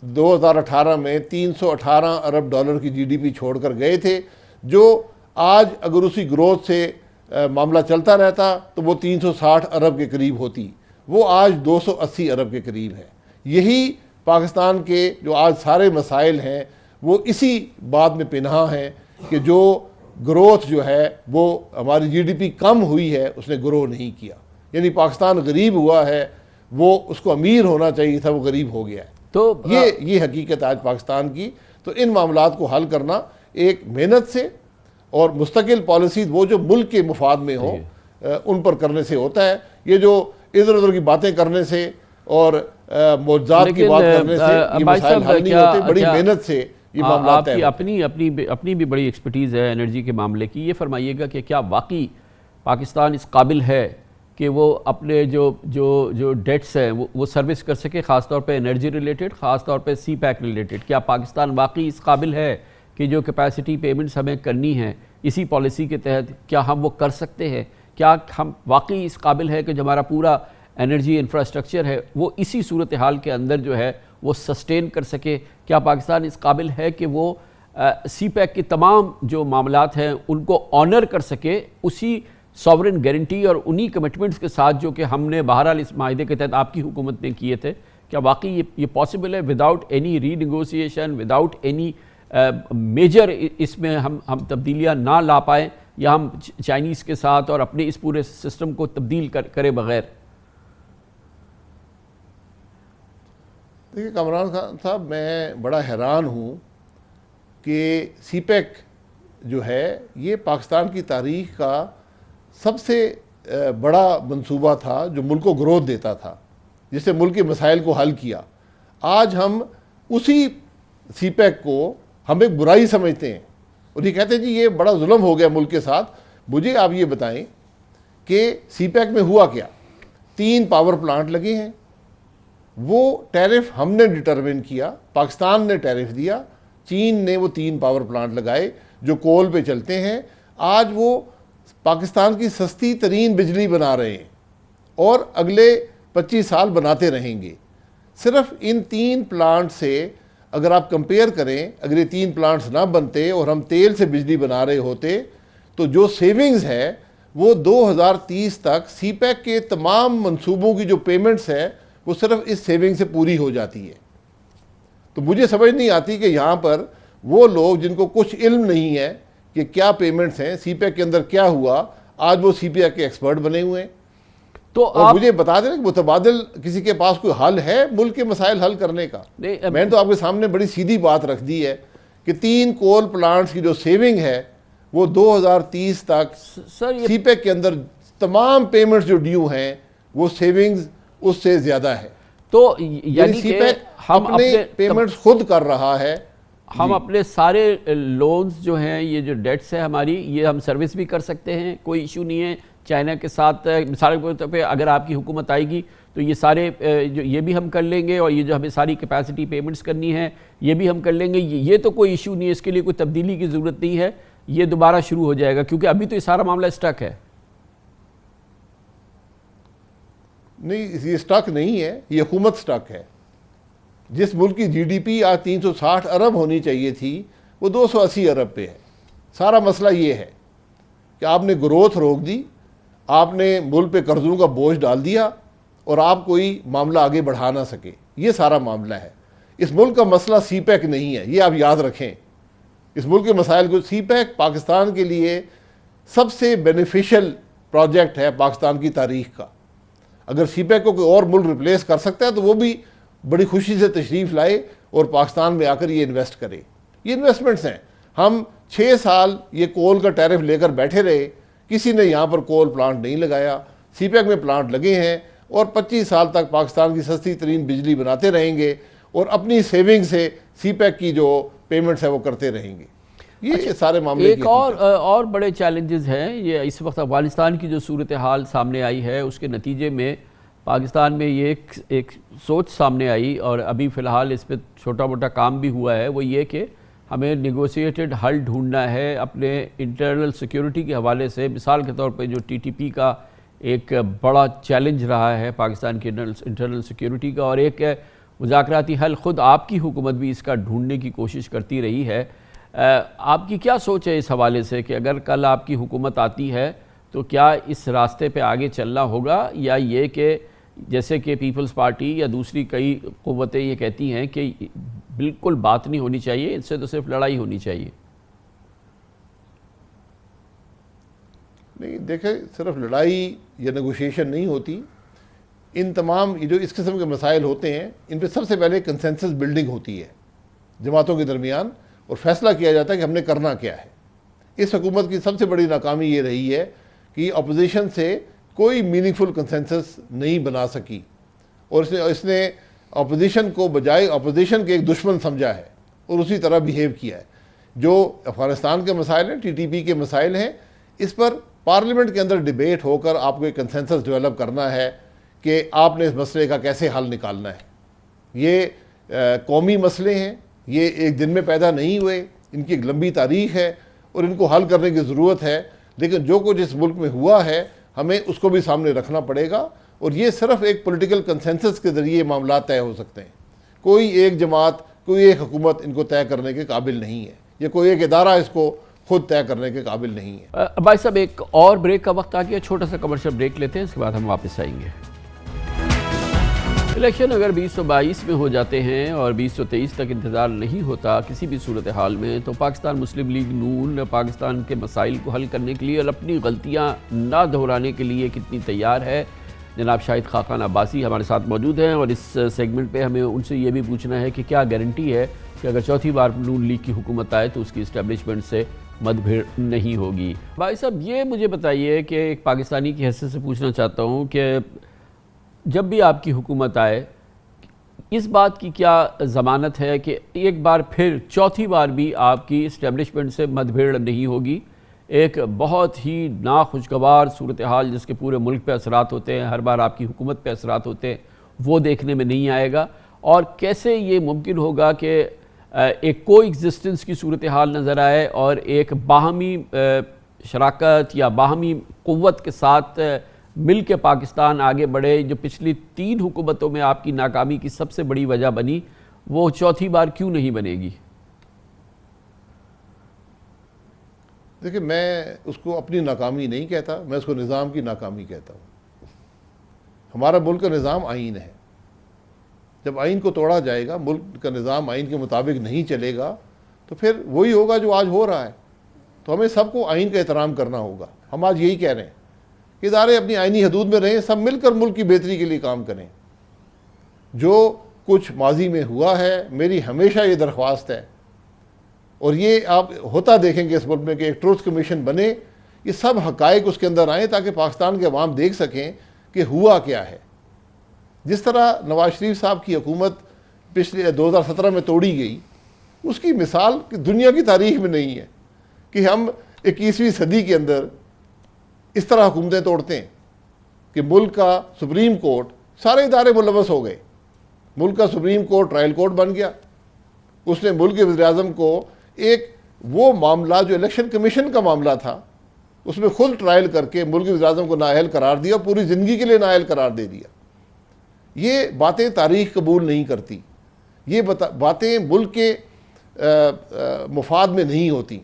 2018 میں $318 ارب کی GDP چھوڑ کر گئے تھے، جو آج اگر اسی گروتھ سے معاملہ چلتا رہتا تو وہ 360 ارب کے قریب ہوتی، وہ آج 280 ارب کے قریب ہے. یہی پاکستان کے جو آج سارے مسائل ہیں وہ اسی بات میں پنہاں ہیں کہ جو گروتھ جو ہے وہ ہماری GDP کم ہوئی ہے، اس نے گرو نہیں کیا. یعنی پاکستان غریب ہوا ہے، وہ اس کو امیر ہونا چاہیے تھا، وہ غریب ہو گیا ہے. تو یہ حقیقت آج پاکستان کی. تو ان معاملات کو حل کرنا ایک محنت سے اور مستقل پالیسیز وہ جو ملک کے مفاد میں ہوں ان پر کرنے سے ہوتا ہے. یہ جو ادھر ادھر کی باتیں کرنے سے اور معجزات کی بات کرنے سے یہ مسائل حل نہیں ہوتے. بڑی محنت سے یہ معاملات ہیں. آپ کی اپنی بھی بڑی ایکسپرٹیز ہے انرجی کے معاملے کی. یہ فرمائیے گا کہ کیا واقعی پاکستان اس قابل ہے کہ وہ اپنے جو ڈیٹس ہیں وہ سروس کر سکے، خاص طور پہ انرجی ریلیٹڈ، خاص طور پہ سی پیک ریلیٹڈ؟ کیا پاکستان واقعی اس قابل ہے کہ جو کیپیسٹی پیمنٹس ہمیں کرنی ہیں اسی پالیسی کے تحت، کیا ہم وہ کر سکتے ہیں؟ کیا ہم واقعی اس قابل ہے کہ جو ہمارا پورا انرجی انفراسٹرکچر ہے وہ اسی صورتحال کے اندر جو ہے وہ سسٹین کر سکے؟ کیا پاکستان اس قابل ہے کہ وہ سی پیک کے تمام جو معاملات ہیں ان کو آنر کر سکے اسی ساورن گارنٹی اور انہی کمٹمنٹس کے ساتھ جو کہ ہم نے بہرحال اس معاہدے کے تحت آپ کی حکومت نے کیے تھے؟ کیا واقعی یہ پاسبل ہے وداؤٹ اینی ری نیگوسیشن، وداؤٹ اینی میجر اس میں ہم تبدیلیاں نہ لا پائیں، یا ہم چائنیز کے ساتھ اور اپنے اس پورے سسٹم کو تبدیل کرے بغیر؟ دیکھیے کامران خان صاحب، میں بڑا حیران ہوں کہ سی پیک جو ہے یہ پاکستان کی تاریخ کا سب سے بڑا منصوبہ تھا جو ملک کو گروتھ دیتا تھا، جس سے ملک کے مسائل کو حل کیا۔ آج ہم اسی سی پیک کو ہم ایک برائی سمجھتے ہیں اور یہ کہتے ہیں جی یہ بڑا ظلم ہو گیا ملک کے ساتھ۔ مجھے آپ یہ بتائیں کہ سی پیک میں ہوا کیا؟ 3 پاور پلانٹ لگے ہیں، وہ ٹیرف ہم نے ڈٹرمن کیا، پاکستان نے ٹیرف دیا، چین نے وہ 3 پاور پلانٹ لگائے جو کول پہ چلتے ہیں۔ آج وہ پاکستان کی سستی ترین بجلی بنا رہے ہیں اور اگلے 25 سال بناتے رہیں گے۔ صرف ان 3 پلانٹ سے اگر آپ کمپیئر کریں، اگر یہ 3 پلانٹس نہ بنتے اور ہم تیل سے بجلی بنا رہے ہوتے تو جو سیونگز ہے وہ 2030 تک سی پیک کے تمام منصوبوں کی جو پیمنٹس ہے وہ صرف اس سیونگ سے پوری ہو جاتی ہے۔ تو مجھے سمجھ نہیں آتی کہ یہاں پر وہ لوگ جن کو کچھ علم نہیں ہے کہ کیا پیمنٹس ہیں، سی پیک کے اندر کیا ہوا، آج وہ سی پیک کے ایکسپرٹ بنے ہوئے ہیں۔ تو مجھے بتا دیں کہ متبادل کسی کے پاس کوئی حل ہے ملک کے مسائل حل کرنے کا؟ میں نے تو آپ کے سامنے بڑی سیدھی بات رکھ دی ہے کہ 3 کول پلانٹس کی جو سیونگ ہے وہ 2030 تک سی پیک کے اندر تمام پیمنٹس جو ڈیو ہیں وہ سیونگز اس سے زیادہ ہے۔ تو یعنی سی کہ پیک ہم اپنے پیمنٹس خود کر رہا ہے۔ ہم اپنے سارے لونز جو ہیں، یہ جو ڈیٹس ہے ہماری، یہ ہم سروس بھی کر سکتے ہیں، کوئی ایشو نہیں ہے چائنا کے ساتھ۔ مثال کے طور پہ اگر آپ کی حکومت آئے گی تو یہ سارے جو یہ بھی ہم کر لیں گے، اور یہ جو ہمیں ساری کیپیسٹی پیمنٹس کرنی ہے یہ بھی ہم کر لیں گے، یہ تو کوئی ایشو نہیں ہے، اس کے لیے کوئی تبدیلی کی ضرورت نہیں ہے، یہ دوبارہ شروع ہو جائے گا، کیونکہ ابھی تو یہ سارا معاملہ اسٹک ہے۔ نہیں، یہ سٹاک نہیں ہے، یہ حکومت سٹاک ہے۔ جس ملک کی جی ڈی پی آج 360 ارب ہونی چاہیے تھی وہ 280 ارب پہ ہے۔ سارا مسئلہ یہ ہے کہ آپ نے گروتھ روک دی، آپ نے ملک پہ قرضوں کا بوجھ ڈال دیا اور آپ کوئی معاملہ آگے بڑھا نہ سکے، یہ سارا معاملہ ہے۔ اس ملک کا مسئلہ سی پیک نہیں ہے، یہ آپ یاد رکھیں۔ اس ملک کے مسائل کو سی پیک پاکستان کے لیے سب سے بینیفیشل پروجیکٹ ہے پاکستان کی تاریخ کا۔ اگر سی پیک کو کوئی اور ملک ریپلیس کر سکتا ہے تو وہ بھی بڑی خوشی سے تشریف لائے اور پاکستان میں آ کر یہ انویسٹ کرے۔ یہ انویسٹمنٹس ہیں۔ ہم 6 سال یہ کول کا ٹیرف لے کر بیٹھے رہے، کسی نے یہاں پر کول پلانٹ نہیں لگایا، سی پیک میں پلانٹ لگے ہیں اور 25 سال تک پاکستان کی سستی ترین بجلی بناتے رہیں گے اور اپنی سیونگ سے سی پیک کی جو پیمنٹس ہے وہ کرتے رہیں گے۔ یہ سارے معاملے ایک اور بڑے چیلنجز ہیں، یہ اس وقت افغانستان کی جو صورتحال سامنے آئی ہے اس کے نتیجے میں پاکستان میں یہ ایک سوچ سامنے آئی، اور ابھی فی الحال اس پہ چھوٹا موٹا کام بھی ہوا ہے، وہ یہ کہ ہمیں نیگوسیٹڈ حل ڈھونڈنا ہے اپنے انٹرنل سیکیورٹی کے حوالے سے۔ مثال کے طور پہ جو ٹی ٹی پی کا ایک بڑا چیلنج رہا ہے پاکستان کی انٹرنل سیکیورٹی کا، اور ایک مذاکراتی حل خود آپ کی حکومت بھی اس کا ڈھونڈنے کی کوشش کرتی رہی ہے۔ آپ کی کیا سوچ ہے اس حوالے سے کہ اگر کل آپ کی حکومت آتی ہے تو کیا اس راستے پہ آگے چلنا ہوگا، یا یہ کہ جیسے کہ پیپلز پارٹی یا دوسری کئی قوتیں یہ کہتی ہیں کہ بالکل بات نہیں ہونی چاہیے، اس سے تو صرف لڑائی ہونی چاہیے؟ نہیں، دیکھیں، صرف لڑائی یا نیگوشیشن نہیں ہوتی۔ ان تمام جو اس قسم کے مسائل ہوتے ہیں ان پہ سب سے پہلے کنسنسس بلڈنگ ہوتی ہے جماعتوں کے درمیان، اور فیصلہ کیا جاتا ہے کہ ہم نے کرنا کیا ہے۔ اس حکومت کی سب سے بڑی ناکامی یہ رہی ہے کہ اپوزیشن سے کوئی میننگ فل کنسنسس نہیں بنا سکی، اور اس نے اپوزیشن کو بجائے اپوزیشن کے ایک دشمن سمجھا ہے اور اسی طرح بیہیو کیا ہے۔ جو افغانستان کے مسائل ہیں، ٹی ٹی پی کے مسائل ہیں، اس پر پارلیمنٹ کے اندر ڈیبیٹ ہو کر آپ کو ایک کنسنسس ڈیولپ کرنا ہے کہ آپ نے اس مسئلے کا کیسے حل نکالنا ہے. یہ قومی مسئلے ہیں, یہ ایک دن میں پیدا نہیں ہوئے, ان کی ایک لمبی تاریخ ہے اور ان کو حل کرنے کی ضرورت ہے. لیکن جو کچھ اس ملک میں ہوا ہے ہمیں اس کو بھی سامنے رکھنا پڑے گا, اور یہ صرف ایک پولیٹیکل کنسنسس کے ذریعے معاملات طے ہو سکتے ہیں. کوئی ایک جماعت, کوئی ایک حکومت ان کو طے کرنے کے قابل نہیں ہے, یا کوئی ایک ادارہ اس کو خود طے کرنے کے قابل نہیں ہے. بھائی صاحب ایک اور بریک کا وقت آ گیا, چھوٹا سا کمرشل بریک لیتے ہیں, اس کے بعد ہم واپس آئیں گے. الیکشن اگر 2022 میں ہو جاتے ہیں اور 2023 تک انتظار نہیں ہوتا کسی بھی صورتحال میں, تو پاکستان مسلم لیگ نون پاکستان کے مسائل کو حل کرنے کے لیے اور اپنی غلطیاں نہ دہرانے کے لیے کتنی تیار ہے. جناب شاہد خاقان عباسی ہمارے ساتھ موجود ہیں, اور اس سیگمنٹ پہ ہمیں ان سے یہ بھی پوچھنا ہے کہ کیا گارنٹی ہے کہ اگر چوتھی بار نون لیگ کی حکومت آئے تو اس کی اسٹیبلشمنٹ سے مد بھیڑ نہیں ہوگی. بھائی صاحب یہ مجھے بتائیے کہ ایک پاکستانی کی حیثیت سے پوچھنا چاہتا ہوں کہ جب بھی آپ کی حکومت آئے, اس بات کی کیا ضمانت ہے کہ ایک بار پھر چوتھی بار بھی آپ کی اسٹیبلشمنٹ سے مد بھیڑ نہیں ہوگی؟ ایک بہت ہی ناخوشگوار صورتحال جس کے پورے ملک پہ اثرات ہوتے ہیں, ہر بار آپ کی حکومت پہ اثرات ہوتے ہیں, وہ دیکھنے میں نہیں آئے گا. اور کیسے یہ ممکن ہوگا کہ ایک کو ایگزسٹنس کی صورتحال نظر آئے اور ایک باہمی شراکت یا باہمی قوت کے ساتھ مل کے پاکستان آگے بڑھے؟ جو پچھلی 3 حکومتوں میں آپ کی ناکامی کی سب سے بڑی وجہ بنی, وہ چوتھی بار کیوں نہیں بنے گی؟ دیکھیں, میں اس کو اپنی ناکامی نہیں کہتا, میں اس کو نظام کی ناکامی کہتا ہوں. ہمارا ملک کا نظام آئین ہے. جب آئین کو توڑا جائے گا, ملک کا نظام آئین کے مطابق نہیں چلے گا, تو پھر وہی ہوگا جو آج ہو رہا ہے. تو ہمیں سب کو آئین کا احترام کرنا ہوگا. ہم آج یہی کہہ رہے ہیں کہ ادارے اپنی آئینی حدود میں رہیں, سب مل کر ملک کی بہتری کے لیے کام کریں. جو کچھ ماضی میں ہوا ہے, میری ہمیشہ یہ درخواست ہے, اور یہ آپ ہوتا دیکھیں گے اس ملک میں, کہ ایک ٹروتھ کمیشن بنے, یہ سب حقائق اس کے اندر آئیں تاکہ پاکستان کے عوام دیکھ سکیں کہ ہوا کیا ہے. جس طرح نواز شریف صاحب کی حکومت پچھلے 2017 میں توڑی گئی, اس کی مثال دنیا کی تاریخ میں نہیں ہے کہ ہم 21ویں صدی کے اندر اس طرح حکومتیں توڑتے ہیں کہ ملک کا سپریم کورٹ, سارے ادارے ملوث ہو گئے. ملک کا سپریم کورٹ ٹرائل کورٹ بن گیا. اس نے ملک کے وزیر اعظم کو ایک وہ معاملہ جو الیکشن کمیشن کا معاملہ تھا, اس میں خود ٹرائل کر کے ملک کے وزیر اعظم کو نااہل قرار دیا, پوری زندگی کے لیے نااہل قرار دے دیا. یہ باتیں تاریخ قبول نہیں کرتی, یہ باتیں ملک کے مفاد میں نہیں ہوتی.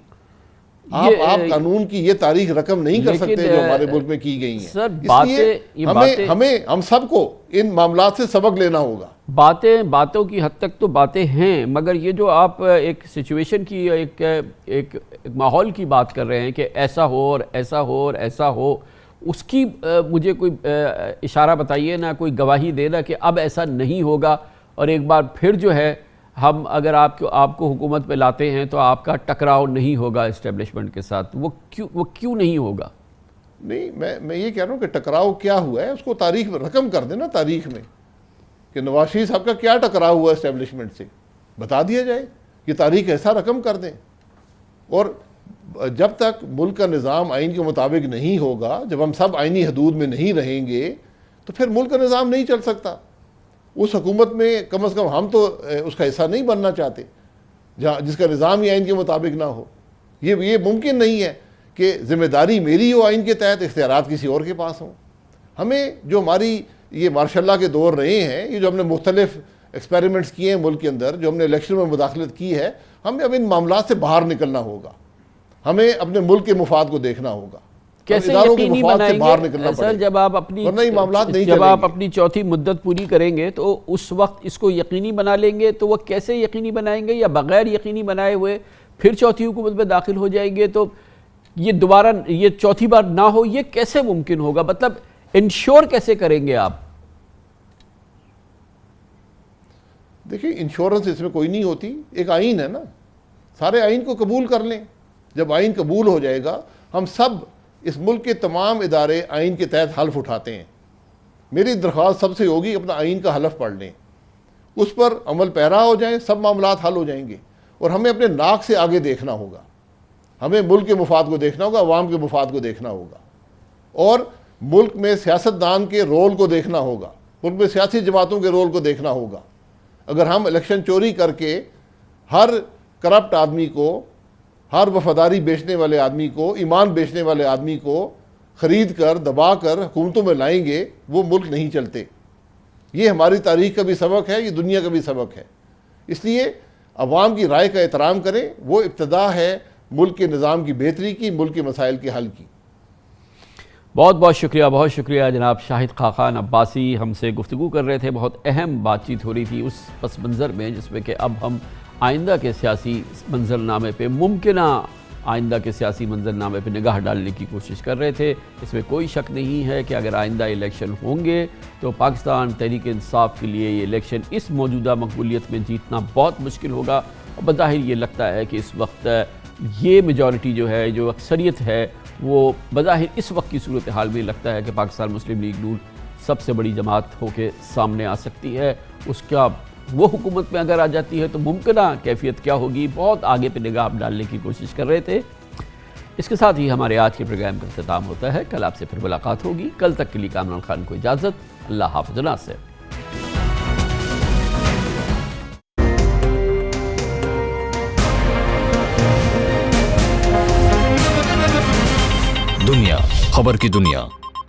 آپ قانون کی یہ تاریخ رقم نہیں کر سکتے جو ہمارے ملک میں کی گئی ہیں. اس لیے ہم سب کو ان معاملات سے سبق لینا ہوگا. باتوں کی حد تک تو باتیں ہیں, مگر یہ جو آپ ایک سچویشن کی ایک ماحول کی بات کر رہے ہیں کہ ایسا ہو اور ایسا ہو اور ایسا ہو, اس کی مجھے کوئی اشارہ بتائیے نا, کوئی گواہی دینا کہ اب ایسا نہیں ہوگا, اور ایک بار پھر جو ہے ہم اگر آپ کو حکومت پہ لاتے ہیں تو آپ کا ٹکراؤ نہیں ہوگا اسٹیبلشمنٹ کے ساتھ. وہ کیوں نہیں ہوگا؟ نہیں, میں یہ کہہ رہا ہوں کہ ٹکراؤ کیا ہوا ہے اس کو تاریخ میں رقم کر دینا, تاریخ میں کہ نواز شریف صاحب کا کیا ٹکراؤ ہوا اسٹیبلشمنٹ سے بتا دیا جائے, یہ تاریخ ایسا رقم کر دیں. اور جب تک ملک کا نظام آئین کے مطابق نہیں ہوگا, جب ہم سب آئینی حدود میں نہیں رہیں گے, تو پھر ملک کا نظام نہیں چل سکتا. اس حکومت میں کم از کم ہم تو اس کا حصہ نہیں بننا چاہتے جس کا نظام ہی آئین کے مطابق نہ ہو. یہ ممکن نہیں ہے کہ ذمہ داری میری ہو آئین کے تحت, اختیارات کسی اور کے پاس ہوں. ہمیں جو ہماری یہ ماشاء اللہ کے دور رہے ہیں, یہ جو ہم نے مختلف ایکسپیریمنٹس کیے ہیں ملک کے اندر, جو ہم نے الیکشن میں مداخلت کی ہے, ہمیں اب ان معاملات سے باہر نکلنا ہوگا. ہمیں اپنے ملک کے مفاد کو دیکھنا ہوگا. کیسے یقینی بنائیں گے سر جب آپ اپنی چوتھی مدت پوری کریں گے تو اس وقت اس کو یقینی بنا لیں گے؟ تو وہ کیسے یقینی بنائیں گے, یا بغیر یقینی بنائے ہوئے پھر چوتھی حکومت میں داخل ہو جائیں گے تو یہ دوبارہ یہ چوتھی بار نہ ہو, یہ کیسے ممکن ہوگا؟ مطلب انشور کیسے کریں گے آپ؟ دیکھیں, انشورنس اس میں کوئی نہیں ہوتی, ایک آئین ہے نا, سارے آئین کو قبول کر لیں. جب آئین قبول ہو جائے گا, ہم سب اس ملک کے تمام ادارے آئین کے تحت حلف اٹھاتے ہیں. میری درخواست سب سے ہوگی اپنا آئین کا حلف پڑھ لیں, اس پر عمل پیرا ہو جائیں, سب معاملات حل ہو جائیں گے. اور ہمیں اپنے ناک سے آگے دیکھنا ہوگا, ہمیں ملک کے مفاد کو دیکھنا ہوگا, عوام کے مفاد کو دیکھنا ہوگا. اور ملک میں سیاستدان کے رول کو دیکھنا ہوگا، ملک میں سیاسی جماعتوں کے رول کو دیکھنا ہوگا۔ اگر ہم الیکشن چوری کر کے ہر کرپٹ آدمی کو، ہر وفاداری بیچنے والے آدمی کو، ایمان بیچنے والے آدمی کو خرید کر دبا کر حکومتوں میں لائیں گے، وہ ملک نہیں چلتے۔ یہ ہماری تاریخ کا بھی سبق ہے، یہ دنیا کا بھی سبق ہے۔ اس لیے عوام کی رائے کا احترام کریں، وہ ابتدا ہے ملک کے نظام کی بہتری کی، ملک کے مسائل کے حل کی۔ بہت بہت شکریہ جناب شاہد خاقان عباسی، ہم سے گفتگو کر رہے تھے۔ بہت اہم بات چیت ہو رہی تھی اس پس منظر میں جس میں کہ اب ہم آئندہ کے سیاسی منظرنامے پہ، ممکنہ آئندہ کے سیاسی منظرنامے پہ نگاہ ڈالنے کی کوشش کر رہے تھے۔ اس میں کوئی شک نہیں ہے کہ اگر آئندہ الیکشن ہوں گے تو پاکستان تحریک انصاف کے لیے یہ الیکشن اس موجودہ مقبولیت میں جیتنا بہت مشکل ہوگا، اور بظاہر یہ لگتا ہے کہ اس وقت یہ میجورٹی جو ہے، جو اکثریت ہے، وہ بظاہر اس وقت کی صورتحال میں لگتا ہے کہ پاکستان مسلم لیگ نون سب سے بڑی جماعت ہو کے سامنے آ سکتی ہے۔ اس کا وہ حکومت میں اگر آ جاتی ہے تو ممکنہ کیفیت کیا ہوگی، بہت آگے پہ نگاہ ڈالنے کی کوشش کر رہے تھے۔ اس کے ساتھ ہی ہمارے آج کے پروگرام کا اختتام ہوتا ہے۔ کل آپ سے پھر ملاقات ہوگی۔ کل تک کے لیے کامران خان کو اجازت۔ اللہ حافظ ناصر۔ دنیا خبر کی دنیا